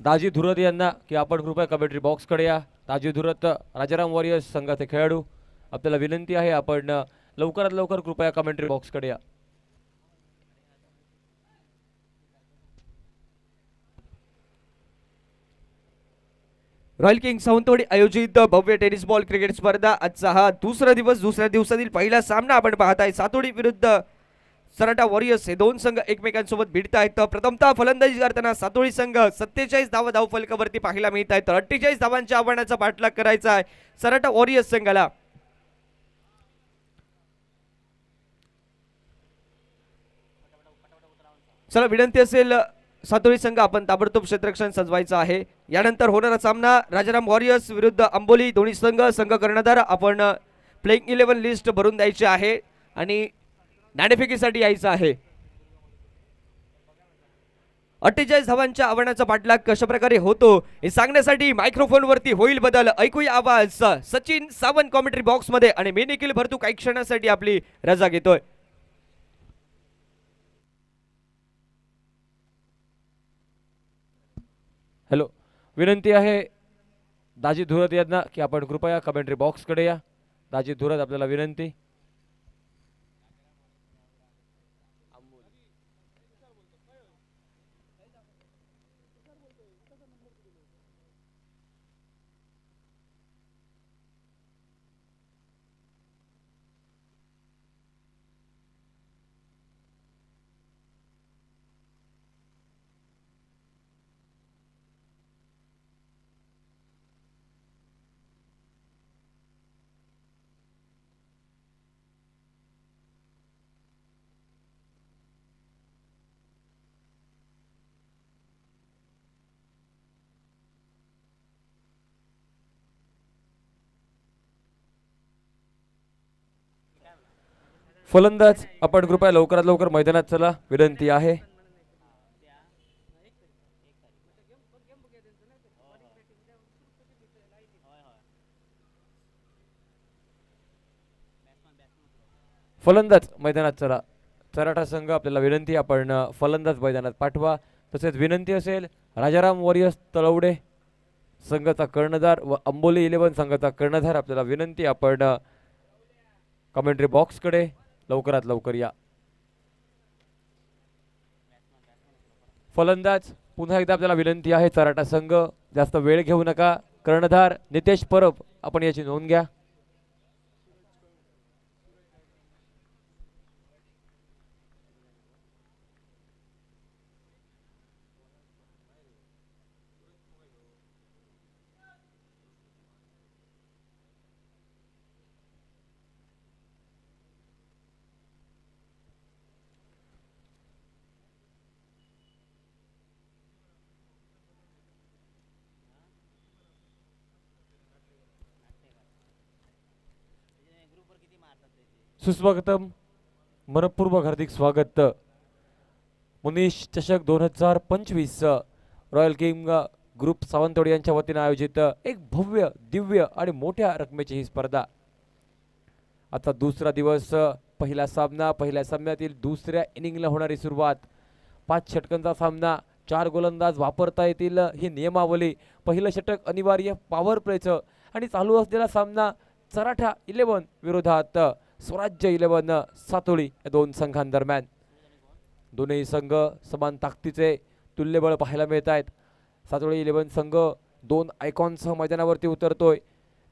दाजी धुरत यांना की आपण कृपया कमेंट्री बॉक्स कडे या. दाजी धुरत राजाराम वॉरियर्स संघाचे खेळाडू, आपल्याला विनंती आहे आपण लवकरात लवकर कृपया कमेंट्री बॉक्स कडे या. रॉयल किंग सावंतवाडी आयोजित भव्य टेनिस बॉल क्रिकेट स्पर्धा आजचा हा दुसरा दिवस. दुसऱ्या दिवसातील पहिला सामना आपण पाहताय. सातोडी विरुद्ध सराटा वॉरियर्स हे दोन संघ एकमेकांसोबत भिडत आहेत. प्रथमतः फलंदाजी करताना सातोडी संघ 47 धावा धावफलकावरती पाहायला मिळत आहेत. 48 धावांच्या आव्हानाचा पाठलाग करायचा आहे सराटा वॉरियर्स संघाला. चला विनंती असेल सातोळी संघ आपण ताबडतोब क्षेत्ररक्षण सजवायचं आहे. यानंतर होणारा सामना राजाराम वॉरियर्स विरुद्ध अंबोली. दोन्ही संघ कर्णधार आपण प्लेइंग 11 लिस्ट भरून द्यायची आहे आणि नाणेफेकीसाठी यायचं आहे. 48 धावांच्या आव्हानाचा पाठलाग कशा प्रकारे होतो हे सांगण्यासाठी मायक्रोफोन वरती होईल बदल. ऐकूया आवाज सचिन सावंत कॉमेंट्री बॉक्स मध्ये आणि मी निखिल भरतू काही क्षणासाठी आपली रजा घेतोय. हॅलो, विनंती आहे दाजी धुरत यांना की आपण कृपया कमेंट्री बॉक्स कडे या. दाजी धुरत, आपल्याला विनंती. फलंदाज आपण कृपया लवकरात लवकर मैदानात चला, विनंती आहे. फलंदाज मैदानात चला. चराठा संघ, आपल्याला विनंती आपण फलंदाज मैदानात पाठवा. तसेच विनंती असेल राजाराम वॉरियर्स तळवडे संघाचा कर्णधार व अंबोली 11 संघाचा कर्णधार, आपल्याला विनंती आपण कमेंट्री बॉक्स कडे लवकरात लवकर या. फलंदाज पुन्हा एकदा आपल्याला विनंती आहे चराठा संघ जास्त वेळ घेऊ नका. कर्णधार नितेश परब, आपण याची नोंद घ्या. सुस्वागतम, मनपूर्वक हार्दिक स्वागत. मुनीश चषक 2025 रॉयल किंग ग्रुप सावंतवाडी यांच्या वतीने आयोजित एक भव्य दिव्य आणि मोठ्या रकमेची ही स्पर्धा. आता दुसरा दिवस, पहिला सामना, पहिल्या सामन्यातील दुसऱ्या इनिंगला होणारी सुरुवात. 5 षटकांचा सामना, 4 गोलंदाज वापरता येतील ही नियमावली. पहिलं षटक अनिवार्य पॉवर प्लेचं आणि चालू असलेला सामना चराठा 11 विरोधात स्वराज्य 11 सातोळी या दोन संघांदरम्यान. दोन्ही संघ समान ताकदीचे तुल्यबळ पाहायला मिळत आहेत. सातोळी 11 संघ 2 आयकॉनसह मैदानावरती उतरतोय,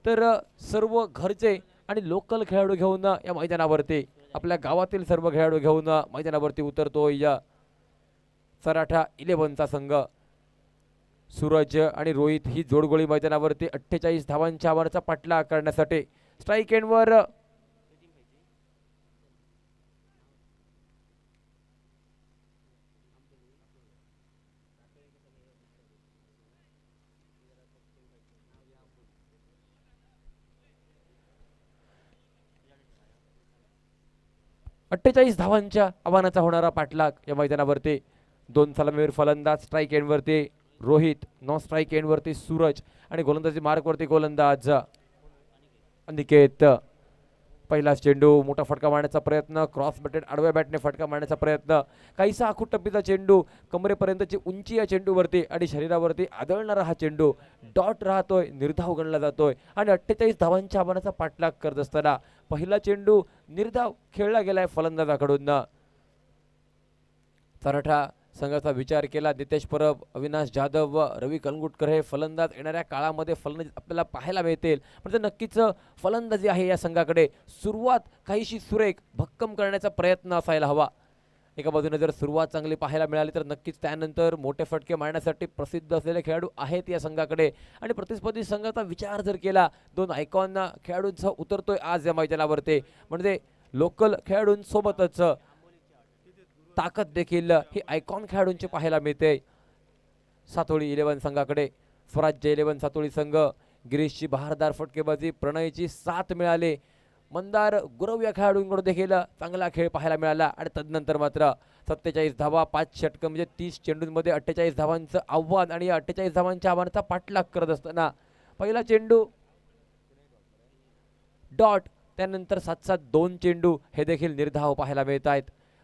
तर सर्व घरचे आणि लोकल खेळाडू घेऊन या मैदानावरती, आपल्या गावातील सर्व खेळाडू घेऊन मैदानावरती उतरतोय या सराठा 11चा संघ. सूरज आणि रोहित ही जोडगोळी मैदानावरती 48 धावांच्या आवाराचा पाठलाग करण्यासाठी. स्ट्राईक एंडवर 48 धावांच्या आव्हानाचा होणारा पाठलाग या मैदानावरती. 2 सलामीवीर फलंदाज. स्ट्राईक एंडवरती रोहित, नॉन स्ट्राईक एंडवरती सूरज आणि गोलंदाजी मार्कवरती गोलंदाज अनिकेत. पहिला चेंडू, मोठा फटका मारण्याचा प्रयत्न, क्रॉस बॅटेड आडव्या बॅटने फटका मारण्याचा प्रयत्न. काहीसा आखूट टप्पीचा चेंडू, कमरेपर्यंतची उंची या चेंडूवरती आणि शरीरावरती आदळणारा हा चेंडू डॉट राहतोय, निर्धाव गणला जातोय आणि 48 धावांच्या आव्हानाचा पाठलाग करत असताना पहिला चेंडू निर्धाव खेळला गेलाय फलंदाजाकडून. चराठा संघाचा विचार केला. नितेश परब, अविनाश जाधव व रवी कलंगुटकर हे फलंदाज येणाऱ्या काळामध्ये फलंदाज आपल्याला पाहायला मिळतील. पण नक्कीच फलंदाजी आहे या संघाकडे. सुरुवात काहीशी सुरेख, भक्कम करण्याचा प्रयत्न असायला हवा. एका बाजूने जर सुरुवात चांगली पाहायला मिळाली तर नक्कीच त्यानंतर मोठे फटके मारण्यासाठी प्रसिद्ध असलेले खेळाडू आहेत या संघाकडे. आणि प्रतिस्पर्धी संघाचा विचार जर केला, 2 आयकॉन खेळाडूंसह उतरतोय आज या मैदानावरती, म्हणजे लोकल खेळाडूंसोबतच ताकद देखील ही आयकॉन खेळाडूंची पाहायला मिळते सातोळी 11 संघाकडे. स्वराज्य 11 सातोळी संघ. गिरीशची बहारदार फटकेबाजी, प्रणयची साथ मिळाली. मंदार गुरव या खेळाडूंकडून देखील चांगला खेळ पाहायला मिळाला. आणि तदनंतर मात्र 47 धावा, 5 षटकं म्हणजे 30 चेंडूंमध्ये 48 धावांचं आव्हान आणि या 48 धावांच्या आव्हानाचा पाठलाग करत असताना पहिला चेंडू डॉट, त्यानंतर 7-7 2 चेंडू हे देखील निर्धाव पाहायला मिळत आहेत.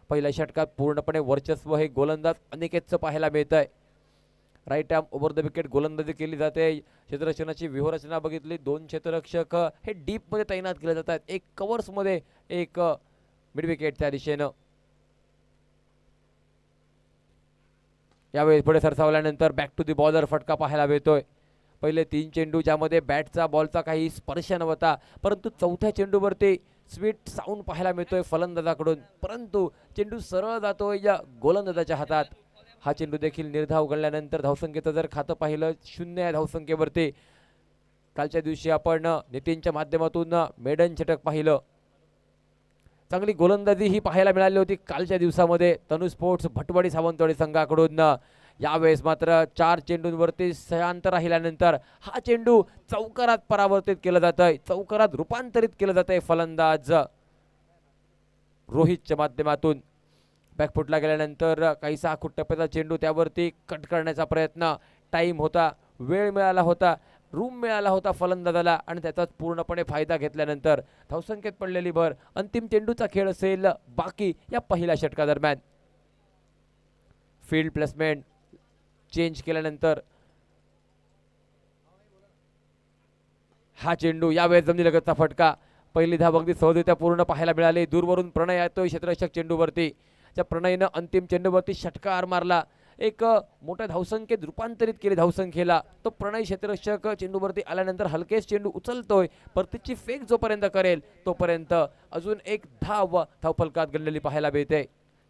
पहिल्या षटकात पूर्णपणे वर्चस्व हे गोलंदाज अनिकेतचं पाहायला मिळत आहे. Right arm over the wicket गोलंदाजी केली जाते. क्षेत्ररक्षणाची व्यूहरचना बघितली, 2 क्षेत्ररक्षक हे डीपमध्ये तैनात केले जातात. एक कव्हर्समध्ये, एक मिड विकेट त्या दिशेनं. यावेळी पुढे सरसावल्यानंतर बॅक टू दी बॉलर फटका पाहायला मिळतोय. पहिले 3 चेंडू ज्यामध्ये बॅटचा बॉलचा काही स्पर्श नव्हता, परंतु चौथ्या चेंडूवरती स्वीट साऊंड पाहायला मिळतोय फलंदाजाकडून, परंतु चेंडू सरळ जातोय या गोलंदाजाच्या हातात. हा चेंडू देखील निर्धाव गणल्यानंतर धावसंख्येचं जर खातं पाहिलं 0 या धावसंख्येवरती. कालच्या दिवशी आपण नितीनच्या माध्यमातून मेडन षटक पाहिलं. चांगली गोलंदाजी ही पाहायला मिळाली होती कालच्या दिवसामध्ये तनु स्पोर्ट्स भटवाडी सावंतवाडी संघाकडून. यावेळेस मात्र 4 चेंडूंवरती शांत राहिल्यानंतर हा चेंडू चौकारात परावर्तित केला जात आहे, चौकारात रूपांतरित केलं जात आहे फलंदाज रोहितच्या माध्यमातून. बॅकफुटला गेल्यानंतर काहीसा आखूट टप्प्याचा चेंडू, त्यावरती कट करण्याचा प्रयत्न. टाइम होता, वेळ मिळाला होता, रूम मिळाला होता फलंदाजाला आणि त्याचाच पूर्णपणे फायदा घेतल्यानंतर धावसंख्येत पडलेली भर. अंतिम चेंडूचा खेळ असेल बाकी या पहिल्या षटकादरम्यान. फील्ड प्लेसमेंट चेंज केल्यानंतर हा चेंडू, यावेळेस जमिनीलगतचा फटका. पहिली धाव अगदी सहजरित्या पूर्ण पाहायला मिळाली. दूरवरून प्रणय येतोय क्षेत्ररक्षक चेंडूवरती. त्या प्रणयनं अंतिम चेंडूवरती षटकार मारला, एक मोठ्या धावसंख्येत रूपांतरित केली धावसंख्येला. तो प्रणय क्षेत्ररक्षक चेंडूवरती आल्यानंतर हलकेच चेंडू उचलतोय, परतीची फेक जोपर्यंत करेल तोपर्यंत अजून एक धावफलकात गणलेली पाहायला मिळते.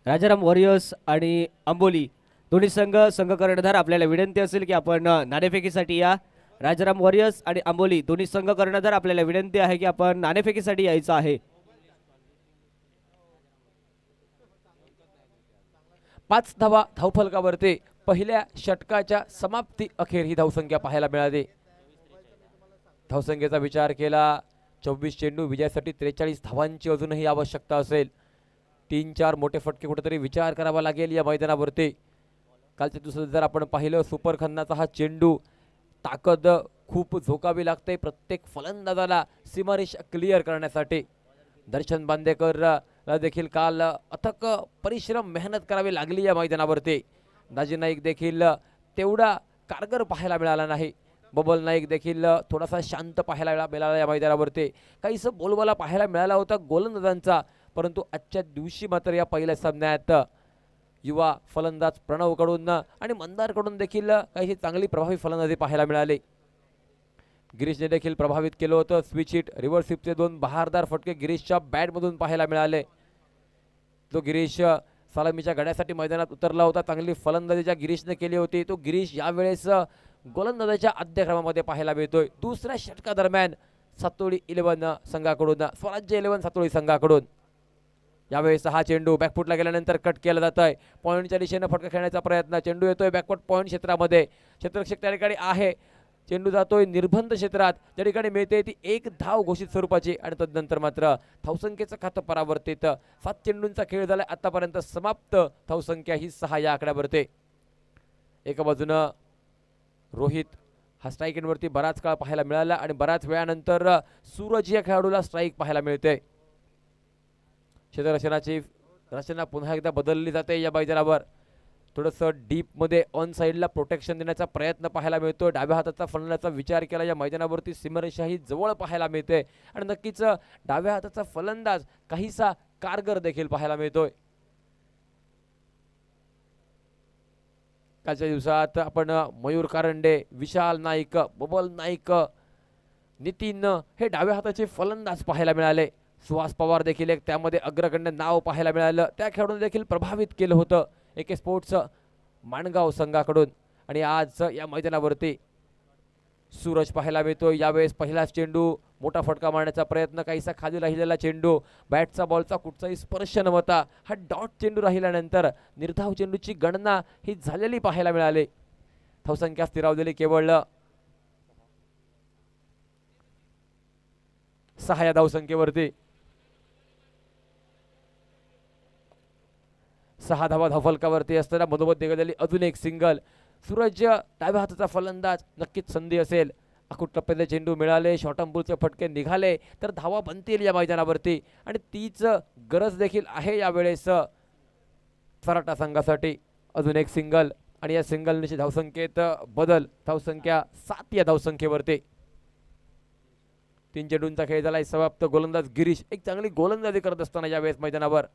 राजाराम वॉरियर्स आणि आंबोली दोन्ही संघ कर्णधार, आपल्याला विनंती असेल की आपण नाणेफेकीसाठी या. राजाराम वॉरियर्स आणि आंबोली दोन्ही संघ कर्णधार, आपल्याला विनंती आहे की आपण नाणेफेकीसाठी यायचं आहे. 5 धावा धावफलकावरती पहिल्या षटकाच्या समाप्ती अखेर ही धावसंख्या पाहायला मिळाली. धावसंख्येचा विचार केला, 24 चेंडू विजयासाठी 43 धावांची अजूनही आवश्यकता असेल. 3-4 मोठे फटके कुठेतरी विचार करावा लागेल या मैदानावरती. कालच्या दिवसात जर आपण पाहिलं सुपर खन्नाचा हा चेंडू ताकद खूप झोकावी लागते प्रत्येक फलंदाजाला सीमारेषा क्लिअर करण्यासाठी. दर्शन बांदेकर ला देखील काल अथक परिश्रम मेहनत करावी लागली या मैदानावरती. दाजी नाईक देखील तेवढा कारगर पाहायला मिळाला नाही. बबल नाईक देखील थोडासा शांत पाहायला मिळाला या मैदानावरती. काहीसं बोलबाला पाहायला मिळाला होता गोलंदाजांचा, परंतु आजच्या दिवशी मात्र या पहिल्या सामन्यात युवा फलंदाज प्रणवकडून आणि मंदारकडून देखील काही चांगली प्रभावी फलंदाजी पाहायला मिळाली. गिरीशने देखील प्रभावित केलं होतं. स्विच हिट रिव्हर्स स्वीपचे 2 बहारदार फटके गिरीशच्या बॅटमधून पाहायला मिळाले. तो गिरीश सलामीच्या गड्यासाठी मैदानात उतरला होता. चांगली फलंदाजी ज्या गिरीशने केली होती तो गिरीश यावेळेस गोलंदाजाच्या आद्यक्रमामध्ये पाहायला मिळतोय. दुसऱ्या षटकादरम्यान सातोळी 11 संघाकडून स्वराज्य 11 सातोळी संघाकडून यावेळेस हा चेंडू बॅकफुटला गेल्यानंतर कट केला जात आहे. पॉईंटच्या दिशेने फटका खेळण्याचा प्रयत्न. चेंडू येतोय बॅकफुट पॉईंट क्षेत्रामध्ये. क्षेत्ररक्षक त्या ठिकाणी आहे. चेंडू जातोय निर्बंध क्षेत्रात. त्या ठिकाणी मिळते ती 1 धाव घोषित स्वरूपाची आणि तदनंतर मात्र धावसंख्येचं खातं परावर्तित. 7 चेंडूंचा खेळ झाला आतापर्यंत समाप्त. धावसंख्या ही 6 या आकड्यावरती. एका बाजूनं रोहित हा स्ट्राईक एंडवरती बराच काळ पाहायला मिळाला आणि बराच वेळानंतर सूरज या खेळाडूला स्ट्राईक पाहायला मिळते. क्षेत्ररक्षणाची रचना पुन्हा एकदा बदलली जाते या मैदानावर. थोडंसं डीपमध्ये ऑन साईडला प्रोटेक्शन देण्याचा प्रयत्न पाहायला मिळतो. डाव्या हाताचा फलंदाजाचा विचार केला या मैदानावरती सीमारेषाही जवळ पाहायला मिळते आणि नक्कीच डाव्या हाताचा फलंदाज काहीसा कारगर देखील पाहायला मिळतोय. कालच्या दिवसात आपण मयूर कारंडे, विशाल नाईक, बबल नाईक, नितीन हे डाव्या हाताचे फलंदाज पाहायला मिळाले. सुहास पवार देखील एक त्यामध्ये अग्रगण्य नाव पाहायला मिळालं. त्या खेळाडूने देखील प्रभावित केलं होतं एके स्पोर्ट्स माणगाव संघाकडून. आणि आज या मैदानावरती सूरज पाहायला मिळतो. यावेळेस पहिलाच चेंडू मोठा फटका मारण्याचा प्रयत्न. काहीसा खाली राहिलेला चेंडू. बॅटचा बॉलचा कुठचाही स्पर्श नव्हता. हा डॉट चेंडू राहिल्यानंतर निर्धाव चेंडूची गणना ही झालेली पाहायला मिळाली. धावसंख्या स्थिरावलेली केवळ 6 या धावसंख्येवरती. 6 धावा धावफलकावरती असताना मधोमध निघालेली अजून एक सिंगल. सूरज डाव्या हाताचा फलंदाज, नक्कीच संधी असेल. अकुट टप्प्यातले चेंडू मिळाले, शॉर्टअँपूलचे फटके निघाले तर धावा बनतील या मैदानावरती आणि तीच गरज देखील आहे यावेळेस सराटा संघासाठी. अजून एक सिंगल आणि या सिंगलची धावसंख्येत बदल. धावसंख्या 7 या धावसंख्येवरती. 3 चेंडूंचा खेळ झालाय समाप्त. गोलंदाज गिरीश एक चांगली गोलंदाजी करत असताना यावेळेस मैदानावर.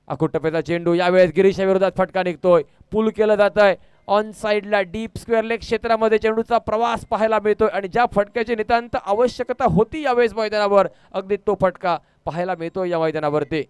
अकुट टप्प्याचा चेंडू यावेळेस गिरीशच्या विरोधात फटका निघतोय. पुल केलं जात आहे ऑन साइडला डीप स्क्वेअर लेग क्षेत्रामध्ये. चेंडूचा प्रवास पाहायला मिळतोय आणि ज्या फटक्याची नितांत आवश्यकता होती यावेळेस मैदानावर अगदी तो फटका पाहायला मिळतोय या मैदानावरती.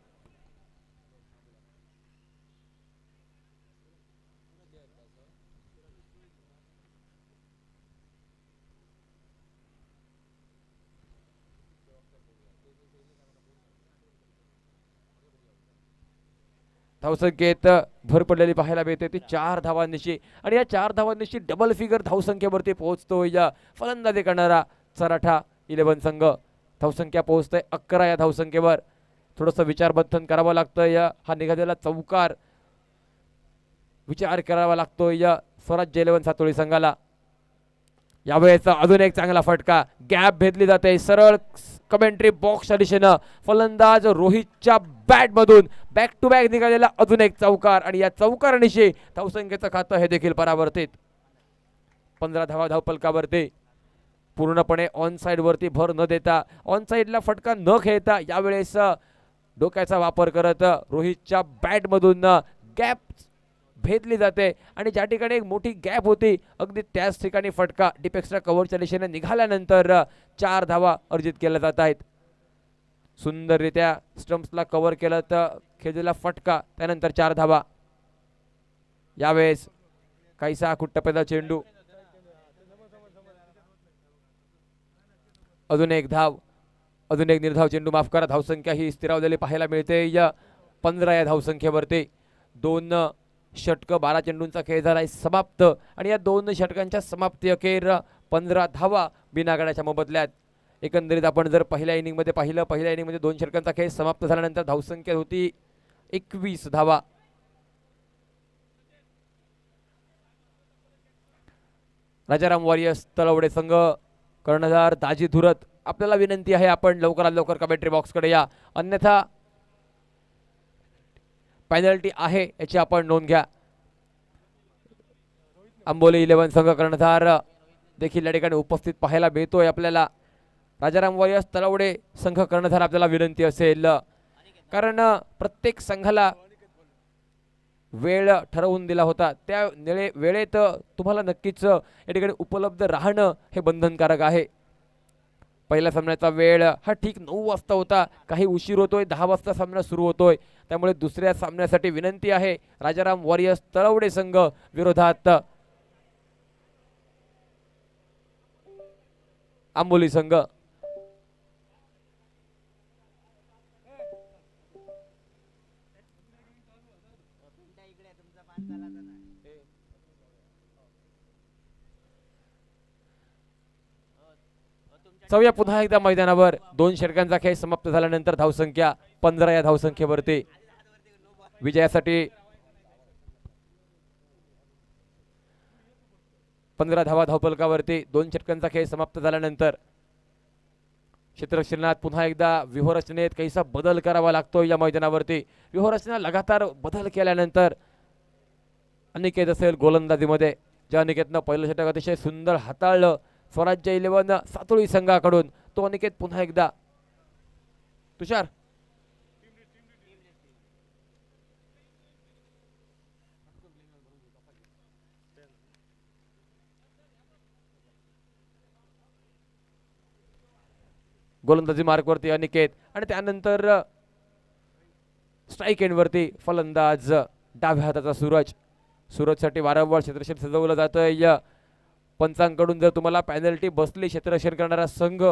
धावसंख्येत भर पडलेली पाहायला मिळते ती 4 धावांनिशी आणि या 4 धावांनिशी डबल फिगर धावसंख्येवरती पोहोचतो या फलंदाजी करणारा सराठा 11 संघ. धावसंख्या पोहोचते 11 या धावसंख्येवर. थोडंसं विचारबंधन करावं लागतं. या हा निघालेला चौकार विचार करावा लागतो या स्वराज्य 11 सातोळी संघाला. यावेळेस अजून एक चांगला फटका. गॅप भेदली जाते सरळ कमेंट्री बॉक्सच्या दिशेनं. फलंदाज रोहितच्या बॅटमधून बॅक टू बॅक निघालेला अजून एक चौकार आणि या चौकारानिशी धावसंख्येचं खातं हे देखील परावर्तित. 15 धावा धावफलकावरती. पूर्णपणे ऑन साइड वरती भर न देता, ऑन साइडला फटका न खेळता यावेळेस डोक्याचा वापर करत रोहितच्या बॅटमधून गॅप भेदली जाते आणि ज्या ठिकाणी एक मोठी गॅप होती अगदी त्याच ठिकाणी फटका डीप एक्स्ट्रा कव्हरच्या दिशेने निघाल्यानंतर 4 धावा अर्जित केल्या जात आहेत. सुंदररित्या स्टंप्सला कव्हर केलं तर खेळलेला फटका, त्यानंतर 4 धावा. यावेळेस काहीसा कुट्टपेदा चेंडू. अजून एक धाव, अजून एक निर्धाव चेंडू, माफ करा. धावसंख्या ही स्थिरावलेली पाहायला मिळते या 15 या धावसंख्येवरती. 2 षटक 12 चेंडूंचा खेळ झालाय समाप्त आणि या 2 षटकांच्या समाप्ती अखेर 15 धावा बिनागड्याच्या मोबदल्यात. एकंदरीत आपण जर पहिल्या इनिंगमध्ये पाहिलं, पहिल्या इनिंगमध्ये 2 षटकांचा खेळ समाप्त झाल्यानंतर धावसंख्या होती 21 धावा. राजाराम वॉरियर्स तळवडे संघ कर्णधार दाजी धुरत आपल्याला विनंती आहे आपण लवकरात लवकर कमेंट्री बॉक्सकडे या, अन्यथा पेनल्टी आहे याची आपण नोंद घ्या. आंबोली 11 संघ कर्णधार देखील या ठिकाणी उपस्थित पाहायला मिळतोय आपल्याला. राजाराम वॉरियर्स तळवडे संघ कर्णधार आपल्याला विनंती असेल, कारण प्रत्येक संघाला वेळ ठरवून दिला होता, त्या वेळेत तुम्हाला नक्कीच या ठिकाणी उपलब्ध राहणं हे बंधनकारक आहे. पहिल्या सामन्याचा वेळ हा ठीक 9 वाजता होता, काही उशीर होतोय, 10 वाजता सामना सुरू होतोय, त्यामुळे दुसऱ्या सामन्यासाठी विनंती आहे राजाराम वॉरियर्स तळवडे संघ विरोधात आंबोली संघ. जाऊया पुन्हा एकदा मैदानावर. 2 षटकांचा खेळ समाप्त झाल्यानंतर धावसंख्या 15 या धावसंख्येवरती विजयासाठी 15 धावा धावफलकावरती. 2 षटकांचा खेळ समाप्त झाल्यानंतर क्षेत्ररक्षणात पुन्हा एकदा व्यूहरचनेत काहीसा बदल करावा लागतो या मैदानावरती. व्यूहरचना लगातार बदल केल्यानंतर अनिकेत असेल गोलंदाजीमध्ये, ज्या अनिकेतनं पहिलं षटक अतिशय सुंदर हाताळलं स्वराज्य 11 सातोळी संघाकडून, तो अनिकेत पुन्हा एकदा. तुषार गोलंदाजी मार्कवरती अनिकेत, आणि त्यानंतर स्ट्राईक एंडवरती फलंदाज डाव्या हाताचा सूरजसाठी वारंवार क्षेत्ररक्षण सजवलं जातं. पंचांकडून जर तुम्हाला पेनल्टी बसली क्षेत्ररक्षण करणारा संघ,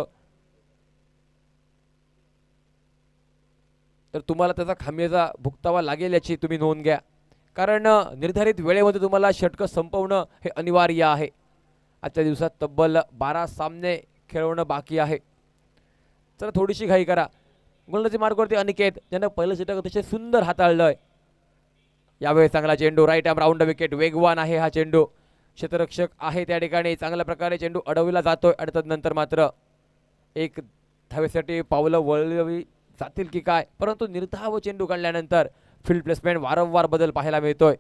तर तुम्हाला त्याचा खामियाजा भुगतावा लागेल याची तुम्ही नोंद घ्या, कारण निर्धारित वेळेमध्ये तुम्हाला षटक संपवणं हे अनिवार्य आहे. आजच्या दिवसात तब्बल 12 सामने खेळवणं बाकी आहे, तर थोडीशी घाई करा. गोलंदाजी मार्गावरती अनिकेत, ज्यानं पहिलं षटक अतिशय सुंदर हाताळलंय. यावेळी चांगला चेंडू, राईट आर्म राऊंड विकेट, वेगवान आहे हा चेंडू. क्षेत्ररक्षक आहे त्या ठिकाणी, चांगल्या प्रकारे चेंडू अडवला जातोय, आणि तदनंतर मात्र एक धावेसाठी पावलं वळवी जातील की काय, परंतु निर्धाव चेंडू काढल्यानंतर फील्ड प्लेसमेंट वारंवार बदल पाहायला मिळतोय.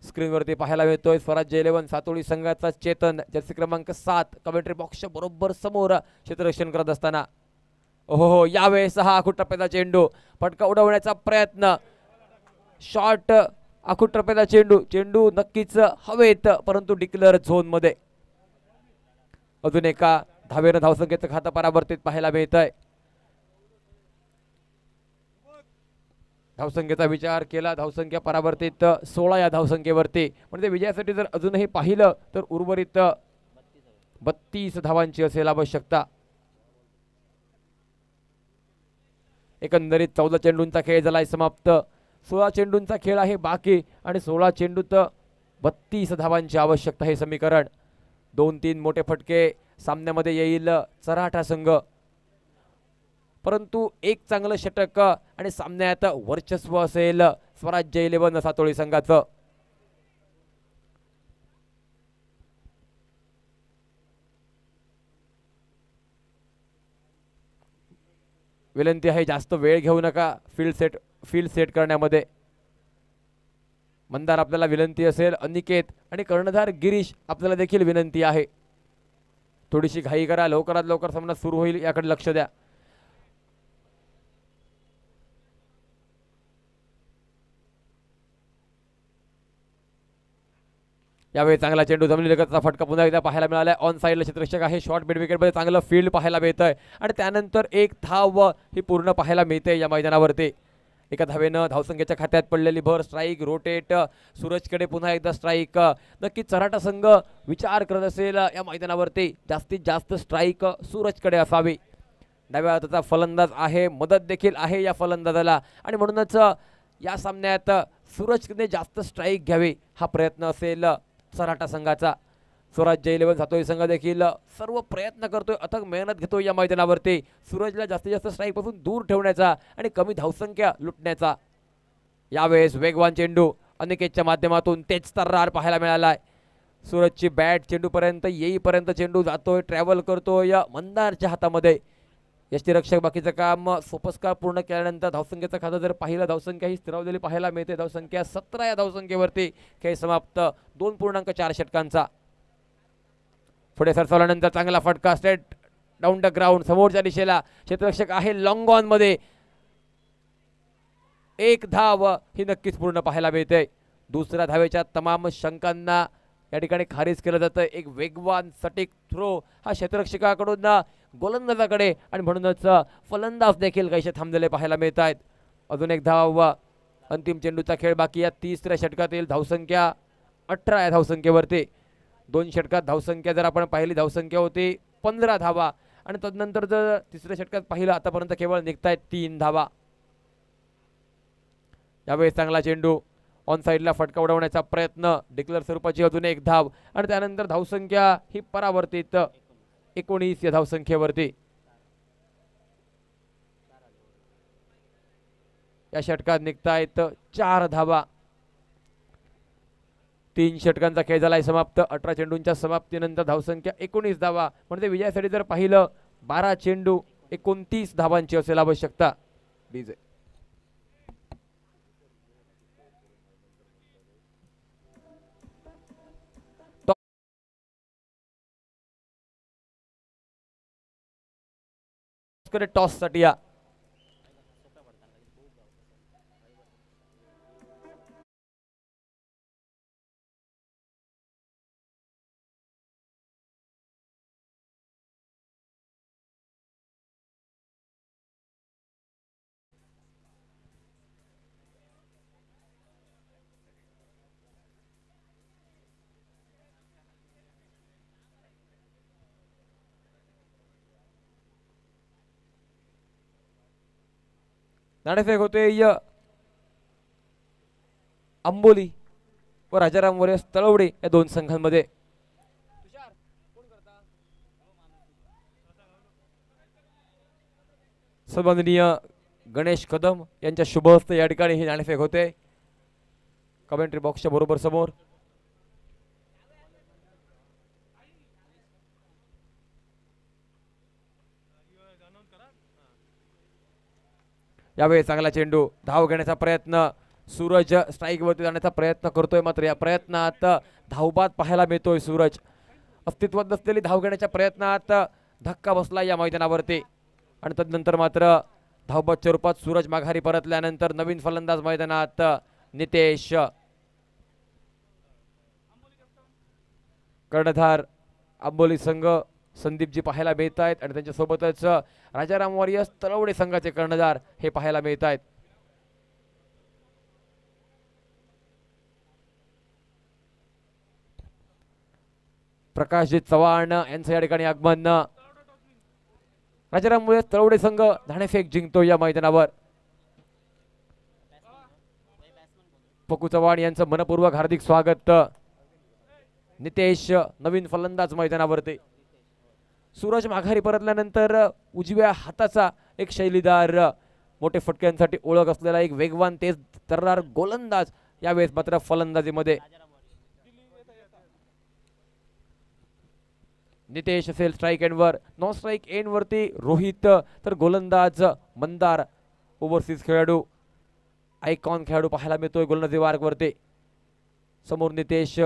स्क्रीनवरती पाहायला मिळतोय स्वराज्य 11 सातोळी संघाचा चेतन, जर्सी क्रमांक 7 कमेंट्री बॉक्सच्या बरोबर समोर क्षेत्ररक्षण करत असताना. ओहो, यावेळेस हा आखूट टप्प्याचा चेंडू, फटका उडवण्याचा प्रयत्न, शॉट, आखूट टप्प्याचा चेंडू नक्कीच हवेत, परंतु डिक्लेअर झोन मध्ये. अजून एका धावेनं धावसंख्येचं खातं परावर्तित पाहायला मिळतंय. धावसंख्येचा विचार केला, धावसंख्या परावर्तित 16 या धावसंख्येवरती, म्हणजे विजयासाठी जर अजूनही पाहिलं तर उर्वरित 32 धावांची असेल आवश्यकता. एकंदरीत 14 चेंडूंचा खेळ झालाय समाप्त. 16 चेंडूंचा खेळ आहे बाकी, आणि 16 चेंडूत 32 धावांची आवश्यकता हे समीकरण. 2-3 मोठे फटके सामन्यामध्ये येईल चराठा संघ, परंतु एक चांगलं षटक आणि सामन्यात वर्चस्व असेल स्वराज्य 11 सातोळी संघाचं. विनंती आहे जास्त वेळ घेऊ नका फील्ड सेट करण्यामध्ये. मंदार आपल्याला विनंती असेल, अनिकेत आणि कर्णधार गिरीश आपल्याला देखील विनंती आहे, थोडीशी घाई करा, लवकरात लवकर सामना सुरू होईल याकडे लक्ष द्या. यावेळी चांगला चेंडू जमिनीलगतचा फटका पुन्हा एकदा पाहायला मिळाला. ऑन साईडला क्षेत्ररक्षक आहे, शॉर्ट मिड विकेटमध्ये चांगलं फील्ड पाहायला मिळतंय, आणि त्यानंतर एक धाव ही पूर्ण पाहायला मिळते या मैदानावरती. एका धावेनं धावसंख्येच्या खात्यात पडलेली भर, स्ट्राईक, रोटेट, सूरजकडे पुन्हा एकदा स्ट्राईक. नक्की चराठा संघ विचार करत असेल या मैदानावरती जास्तीत जास्त स्ट्राईक सूरजकडे असावी. डाव्या हाताचा फलंदाज आहे, मदत देखील आहे या फलंदाजाला, आणि म्हणूनच या सामन्यात सूरजने जास्त स्ट्राईक घ्यावी हा प्रयत्न असेल चराठा संघाचा. स्वराज्य 11 सातोळी संघ देखील सर्व प्रयत्न करतोय, अथक मेहनत घेतोय या मैदानावरती सूरजला जास्तीत जास्त स्ट्राईक पासून दूर ठेवण्याचा आणि कमी धावसंख्या लुटण्याचा. यावेळेस वेगवान चेंडू अनिकेतच्या माध्यमातून तेच तर्रार पाहायला मिळालाय. सूरजची बॅट चेंडूपर्यंत येईपर्यंत चेंडू जातोय, ट्रॅव्हल करतोय मंदारच्या हातामध्ये. यष्टीरक्षक बाकीचं काम सोपस्कार पूर्ण केल्यानंतर धावसंख्येचं खातं जर पाहिलं, धावसंख्या ही स्थिरावलेली पाहायला मिळते. धावसंख्या 17 या धावसंख्येवरती खेळ समाप्त 2.4 षटकांचा. पुढे सरसावल्यानंतर चांगला फटका स्ट्रेट डाऊन द ग्राउंड समोरच्या दिशेला. क्षेत्ररक्षक आहे लॉंग ऑन मध्ये. एक धाव ही नक्कीच पूर्ण पाहायला मिळते. दुसऱ्या धावेच्या तमाम शंकांना या ठिकाणी खारिज केलं जातं. एक वेगवान सटीक थ्रो हा क्षेत्ररक्षकाकडून गोलंदाजाकडे आणि म्हणूनच फलंदाज देखील काहीशे थांबलेले पाहायला मिळत आहेत. अजून एक धाव. अंतिम चेंडूचा खेळ बाकी. या तिसऱ्या षटकातील धावसंख्या 18 या धावसंख्येवरती. 2 षटकात धावसंख्या जर आपण पाहिली, धावसंख्या होती 15 धावा आणि तदनंतर जर तिसऱ्या षटकात पाहिलं आतापर्यंत केवळ निघतायत 3 धावा. यावेळी चांगला चेंडू ऑन साईडला फटका उडवण्याचा प्रयत्न. डिक्लेअर स्वरूपाची अजून एक धाव आणि त्यानंतर धावसंख्या ही परावर्तित 19 या धावसंख्येवरती. या षटकात निघतायत 4 धावा. 3 षटकांचा खेळ झालाय समाप्त. 18 चेंडूंच्या समाप्तीनंतर धावसंख्या 19 धावा. म्हणजे विजयासाठी जर पाहिलं 12 चेंडू 29 धावांची असेल आवश्यकता. डीजे टॉस साठी या. नाणेफेक होते अंबोली व राजाराम वरियर्स तळवडे या 2 संघांमध्ये. सन्माननीय गणेश कदम यांच्या शुभ हस्ते या ठिकाणी ही नाणेफेक होते. कमेंट्री बॉक्सच्या बरोबर समोर. यावेळी चांगला चेंडू. धाव घेण्याचा प्रयत्न. सूरज स्ट्राईक वरती जाण्याचा प्रयत्न करतोय, मात्र या प्रयत्नात धावबाद पाहायला मिळतोय. सूरज अस्तित्वात नसलेली धाव घेण्याच्या प्रयत्नात धक्का बसला या मैदानावरती आणि तदनंतर मात्र धावबादच्या रूपात सूरज माघारी परतल्यानंतर नवीन फलंदाज मैदानात नितेश. कर्णधार आंबोली संघ संदीपजी पाहायला मिळत आहेत आणि त्यांच्यासोबतच राजाराम वॉरियर्स तळवडे संघाचे कर्णधार हे पाहायला मिळत आहेत. प्रकाशजी चव्हाण यांचं या ठिकाणी आगमन. राजाराम वॉरियर्स तळवडे संघ नाणेफेक जिंकतो या मैदानावर. पकू चव्हाण यांचं मनपूर्वक हार्दिक स्वागत. नितेश नवीन फलंदाज मैदानावरती. सूरज माघारी परतल्यानंतर उजव्या हाताचा एक शैलीदार, मोठे फटक्यांसाठी ओळख असलेला एक वेगवान तेज तर्रार गोलंदाज यावेळेस मात्र फलंदाजीमध्ये. नितेश असेल स्ट्राईक एंडवर. नॉन स्ट्राईक एंड वरती रोहित, तर गोलंदाज मंदार. ओव्हरसीज खेळाडू, आयकॉन खेळाडू पाहायला मिळतोय गोलंदाजी मार्ग वरती. समोर नितेश.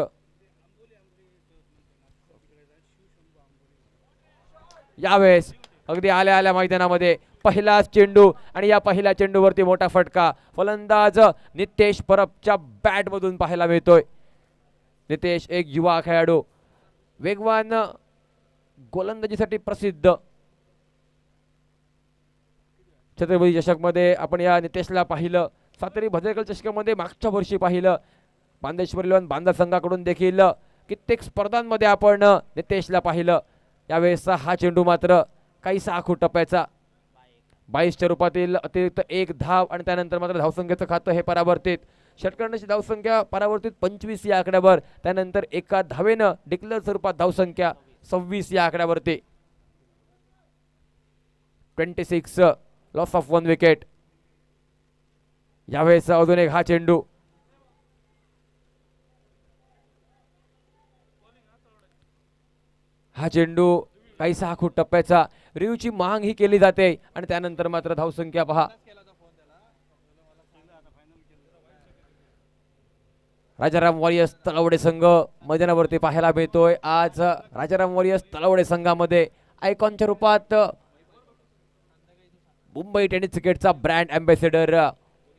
यावेळेस अगदी आल्या आल्या मैदानामध्ये पहिलाच चेंडू आणि या पहिल्या चेंडूवरती मोठा फटका फलंदाज नितेश परबच्या बॅट मधून पाहायला मिळतोय. नितेश एक युवा खेळाडू, वेगवान गोलंदाजीसाठी प्रसिद्ध. छत्रपती चषक मध्ये आपण या नितेशला पाहिलं. सातेरी भद्रेकल चषकामध्ये मागच्या वर्षी पाहिलं. बांदेश्वर इलेव्हन बांदा संघाकडून देखील कित्येक स्पर्धांमध्ये आपण नितेशला पाहिलं. यावेळेस हा चेंडू मात्र काहीसा आखूड टप्प्याचा. 22च्या रूपातील अतिरिक्त एक धाव आणि त्यानंतर मात्र धावसंख्येचं खातं हे परावर्तित. षटकांची धावसंख्या परावर्तित 25 या आकड्यावर. त्यानंतर एका धावेनं डिक्लेअर स्वरूपात धावसंख्या 26 या आकड्यावरती. 26 लॉस ऑफ 1 विकेट. यावेळेस अजून एक हा चेंडू. हा चेंडू काही 6 फूट टप्प्याचा रिव्ह्यूची मांग ही केली जाते आणि त्यानंतर मात्र धावसंख्या पहा. राजाराम वॉरियर्स तळवडे संघ मैदानावरती पाहायला मिळतोय. आज राजाराम वॉरियर्स तळवडे संघामध्ये आयकॉनच्या रूपात मुंबई टेनिस क्रिकेटचा ब्रँड अँबॅसेडर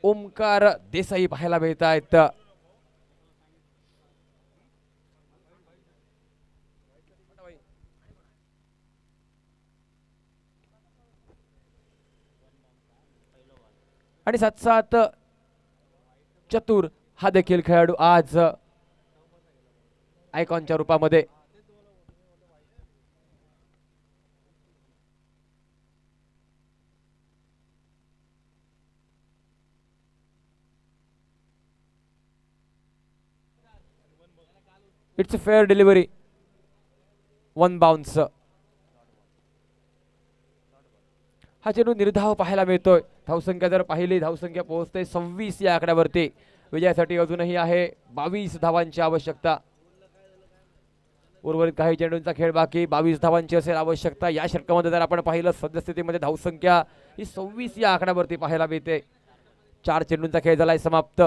ओमकार देसाई पाहायला मिळत आहेत. आणि 7-7 चतुर हा देखील खेळाडू आज आयकॉनच्या रूपामध्ये. It's a fair delivery, 1 bounce. हा चेंडू निर्धाव पाहायला मिळतोय. धावसंख्या जर पाहिली, धावसंख्या पोहोचते 26 या आकड्यावरती. विजयासाठी अजूनही आहे 22 धावांची आवश्यकता. उर्वरित काही चेंडूंचा खेळ बाकी, 22 धावांची असेल आवश्यकता. या षटकामध्ये जर आपण पाहिलं सद्यस्थितीमध्ये धावसंख्या ही 26 या आकड्यावरती पाहायला मिळते. 4 चेंडूंचा खेळ झालाय समाप्त.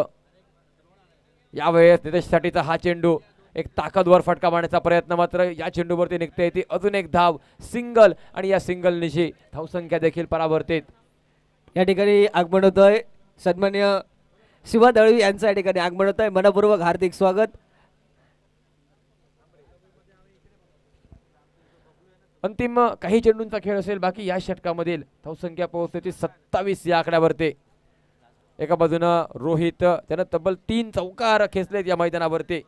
यावेळेस नितेशसाठीचा हा चेंडू एक ताकदवर फटका मारण्याचा प्रयत्न मात्र या चेंडूवरती निघते. ती अजून एक धाव, सिंगल, आणि या सिंगल निशी धावसंख्या देखील परावर्तित. या ठिकाणी आगमन होतोय सन्मान्य शिवा दळवी यांचं या ठिकाणी आगमन होतंय. मनपूर्वक हार्दिक स्वागत. अंतिम काही चेंडूंचा खेळ असेल बाकी. या षटकामधील धावसंख्या पोहोचते ती 27 या आकड्यावरती. एका बाजूनं रोहित, त्यानं तब्बल 3 चौकार खेचलेत या मैदानावरती.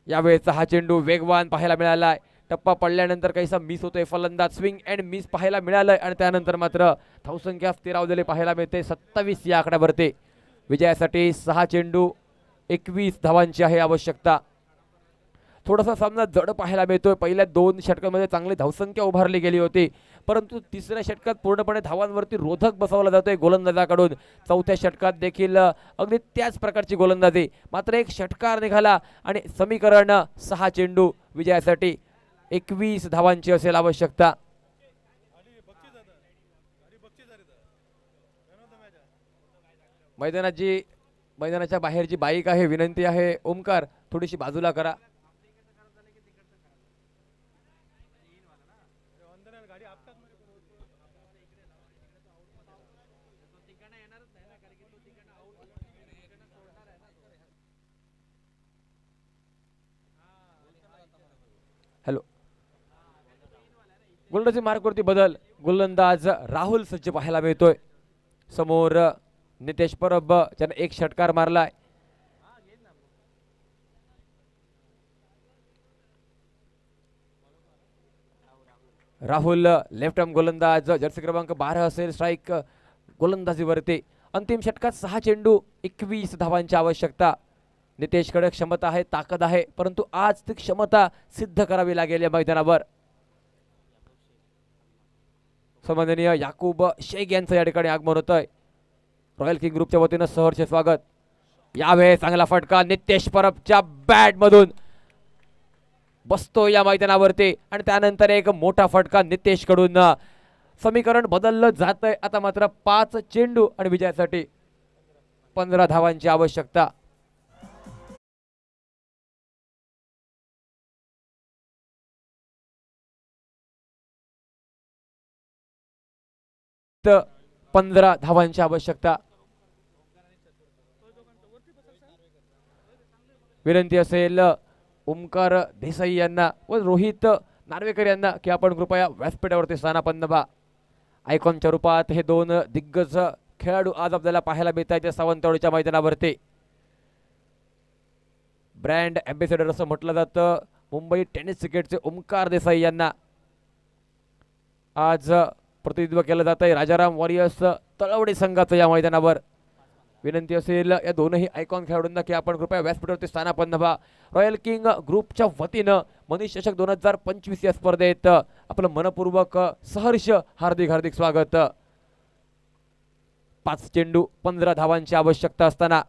यावेळेचा हा चेंडू वेगवान पाहायला मिळालाय. टप्पा पडल्यानंतर काहीसा मिस होतोय. फलंदाज स्विंग अँड मिस पाहायला मिळालंय आणि त्यानंतर मात्र धावसंख्या स्थिरावलेली पाहायला मिळते 27 या आकड्यावरती. विजयासाठी 6 चेंडू 21 धावांची आहे आवश्यकता. थोडासा सामना जड पाहायला मिळतोय. पहिल्या 2 षटकांमध्ये चांगली धावसंख्या उभारली गेली होती, परंतु तिसऱ्या षटकात पूर्णपणे धावांवरती रोधक बसवला जातोय गोलंदाजाकडून. चौथ्या षटकात देखील अगदी त्याच प्रकारची गोलंदाजी. मात्र एक षटकार निघाला आणि समीकरण 6 चेंडू विजयासाठी 21 धावांची असेल आवश्यकता. मैदानाच्या बाहेर जी बाईक आहे, विनंती आहे ओमकार थोडीशी बाजूला करा. हॅलो. गोलंदाजी मार्कवरती बदल. गोलंदाज राहुल सज्ज पाहायला मिळतोय. समोर नितेश परब ज्याने एक षटकार मारलाय. राहुल लेफ्ट आर्म गोलंदाज, जर्सी क्रमांक 12 असेल. स्ट्राईक गोलंदाजीवरती. अंतिम षटकात 6 चेंडू 21 धावांची आवश्यकता. नितेशकडे क्षमता आहे, ताकद आहे, परंतु आज ती क्षमता सिद्ध करावी लागेल या मैदानावर. सन्माननीय याकूब शेख यांचं या ठिकाणी आगमन होतंय. रॉयल किंग ग्रुपच्या वतीनं सहर्ष स्वागत. यावेळेस चांगला फटका नितेश परबच्या बॅट मधून बसतो या मैदानावरती आणि त्यानंतर एक मोठा फटका नितेश कडून. समीकरण बदललं जातंय. आता मात्र 5 चेंडू आणि विजयासाठी 15 धावांची आवश्यकता. तर 15 धावांची आवश्यकता. विनंती असेल ओमकार देसाई यांना व रोहित नार्वेकर यांना की आपण कृपया व्यासपीठावरती स्थानापन्न व्हा. आयकॉनच्या रूपात हे 2 दिग्गज खेळाडू आज आपल्याला पाहायला मिळत आहेत सावंतवाडीच्या मैदानावरती. ब्रँड अँबॅसेडर असं म्हटलं जातं मुंबई टेनिस क्रिकेटचे ओमकार देसाई यांना आज प्रतिनिधित्व केलं जात आहे राजाराम वॉरियर्स तळवडे संघाचं या मैदानावर. विनंती असेल या दोनही आयकॉन खेळाडूंना की आपण कृपया व्यासपीठावरती स्थानापन्न व्हा. रॉयल किंग ग्रुपच्या वतीनं मनीष चषक 2025 या स्पर्धेत आपलं मनपूर्वक सहर्ष हार्दिक हार्दिक स्वागत. 5 चेंडू 15 धावांची आवश्यकता असताना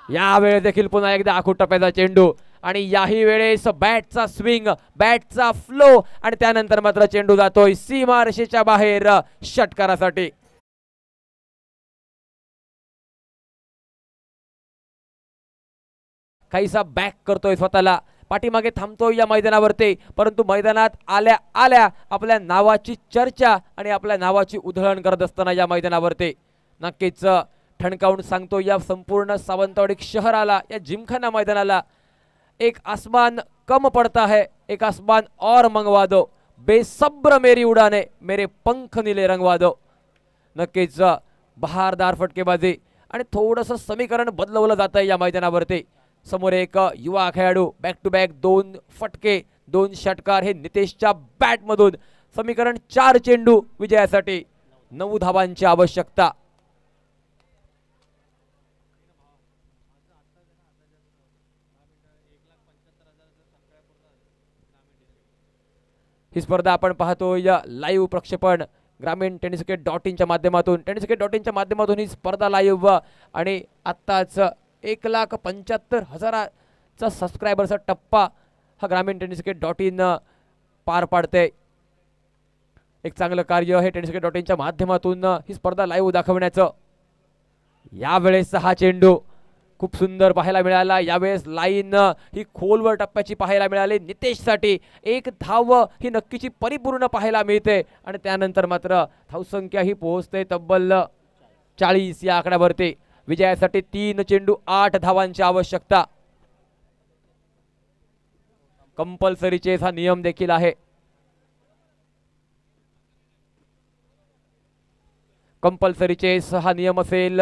यावेळेस देखील पुन्हा एकदा आखूड टप्प्याचा चेंडू आणि याही वेळेस बॅटचा स्विंग, बॅटचा फ्लो आणि त्यानंतर मात्र चेंडू जातोय सीमारेषेच्या बाहेर षटकारासाठी. काहीसा बॅक करतोय, स्वतःला पाठीमागे थांबतोय या मैदानावरती, परंतु मैदानात आल्या आल्या आपल्या नावाची चर्चा आणि आपल्या नावाची उधळण करत असताना या मैदानावरती नक्कीच ठणकावून सांगतो या संपूर्ण सावंतवाडी शहराला, या जिमखाना मैदानाला, एक आसमान कम पड़ता है, एक आसमान और मंगवा दो, बेसब्र मेरी उड़ाने, मेरे पंख नीले रंगवा दो. नक्कीच बहारदार फटकेबाजी आणि थोडंसं समीकरण बदलवलं जात आहे या मैदानावरती. समोर एक युवा खेळाडू, बॅक टू बॅक 2 फटके 2 षटकार हे नितेशच्या बॅट मधून. समीकरण 4 चेंडू विजयासाठी, 9 धावांची आवश्यकता. ही स्पर्धा आपण पाहतोय लाईव्ह प्रक्षेपण ग्रामीण टेनिस क्रिकेट .in माध्यमातून. टेनिस क्रिकेट .in माध्यमातून ही स्पर्धा लाईव्ह आणि आत्ताच 1,75,000चा सबस्क्रायबरचा टप्पा हा ग्रामीण टेनिस क्रिकेट .in पार पाडते. एक चांगलं कार्य हे टेनिस क्रिकेट .inच्या माध्यमातून ही स्पर्धा लाईव्ह दाखवण्याचं. यावेळेस हा चेंडू खूप सुंदर पाहायला मिळाला. यावेळेस लाईन ही खोलवर टप्प्याची पाहायला मिळाली. नितेशसाठी 1 धाव ही नक्कीची परिपूर्ण पाहायला मिळते आणि त्यानंतर मात्र धावसंख्या ही पोहोचते तब्बल 40 या आकड्यावरती. विजयासाठी 3 चेंडू 8 धावांची आवश्यकता. कंपल्सरी चेस हा नियम देखील आहे. कंपल्सरी चेस हा नियम असेल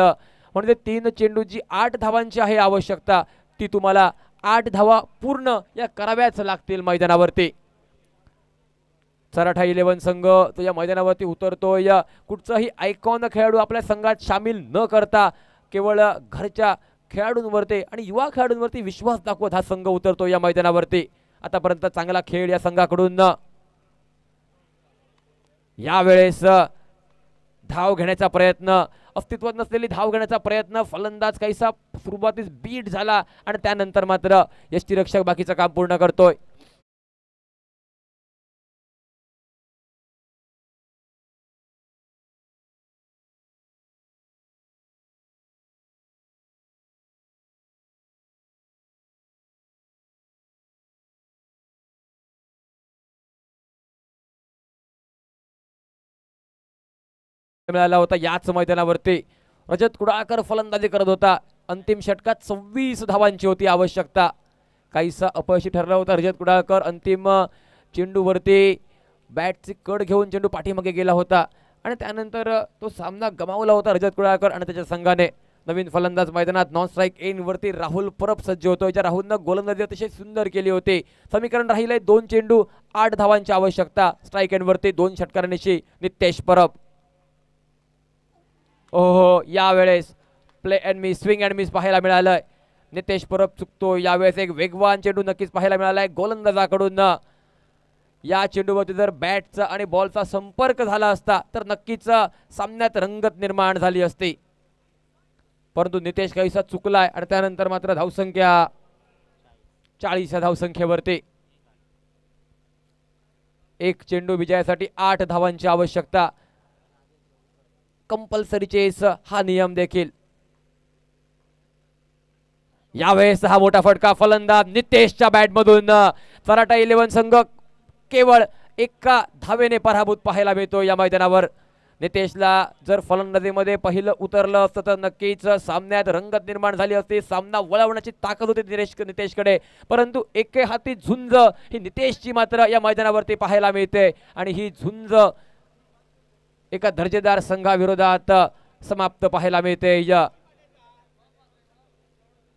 म्हणजे 3 चेंडूची 8 धावांची आहे आवश्यकता, ती तुम्हाला 8 धावा पूर्ण या कराव्याच लागतील मैदानावरती. सराठा 11 संघ तो या मैदानावरती उतरतोय. कुठचाही आयकॉन खेळाडू आपल्या संघात सामील न करता केवळ घरच्या खेळाडूंवरती आणि युवा खेळाडूंवरती विश्वास दाखवत हा संघ उतरतो या मैदानावरती. आतापर्यंत चांगला खेळ या संघाकडून. यावेळेस धाव घेण्याचा प्रयत्न, अस्तित्वात नसलेली धाव घेण्याचा प्रयत्न, फलंदाज काहीसा सुरुवातीस बीट झाला आणि त्यानंतर मात्र यष्टीरक्षक बाकीचं काम पूर्ण करतोय. मिळाला होता याच मैदानावरती. रजत कुडाळकर फलंदाजी करत होता. अंतिम षटकात 26 धावांची होती आवश्यकता. काहीसा अपयशी ठरला होता रजत कुडाळकर. अंतिम चेंडूवरती बॅटची कड घेऊन चेंडू पाठीमागे गेला होता आणि त्यानंतर तो सामना गमावला होता रजत कुडाळकर आणि त्याच्या संघाने. नवीन फलंदाज मैदानात नॉन स्ट्राईक एन वरती राहुल परब सज्ज होतो. ज्या राहुलनं गोलंदाजी अतिशय सुंदर केली होती. समीकरण राहिले 2 चेंडू 8 धावांची आवश्यकता. स्ट्राईक एन वरती 2 षटकारांनिशी नितेश परब. ओहो, यावेळेस play and miss, swing and miss पाहायला मिळालंय. नितेश परब चुकतो. यावेळेस एक वेगवान चेंडू नक्कीच पाहायला मिळालाय गोलंदाजाकडून. या चेंडूवरती जर बॅटचा आणि बॉलचा संपर्क झाला असता तर नक्कीच सामन्यात रंगत निर्माण झाली असती, परंतु नितेश काहीसा चुकलाय आणि त्यानंतर मात्र धावसंख्या 40 या धावसंख्येवरती. एक चेंडू विजयासाठी 8 धावांची आवश्यकता. कंपल्सरी चेस हा नियम देखील. यावेळेस हा मोठा फटका फलंदाज नितेशच्या बॅटमधून. सराटा 11 संघ केवळ 1 धावेने पराभूत पाहायला मिळतो या मैदानावर. नितेशला जर फलंदाजीमध्ये पहिलं उतरलं असतं तर नक्कीच सामन्यात रंगत निर्माण झाली असती. सामना वळवण्याची ताकद होती नितेशकडे, परंतु एके हाती झुंज ही नितेशची मात्र या मैदानावरती पाहायला मिळते आणि ही झुंज एका दर्जेदार संघाविरोधात समाप्त पाहायला मिळते.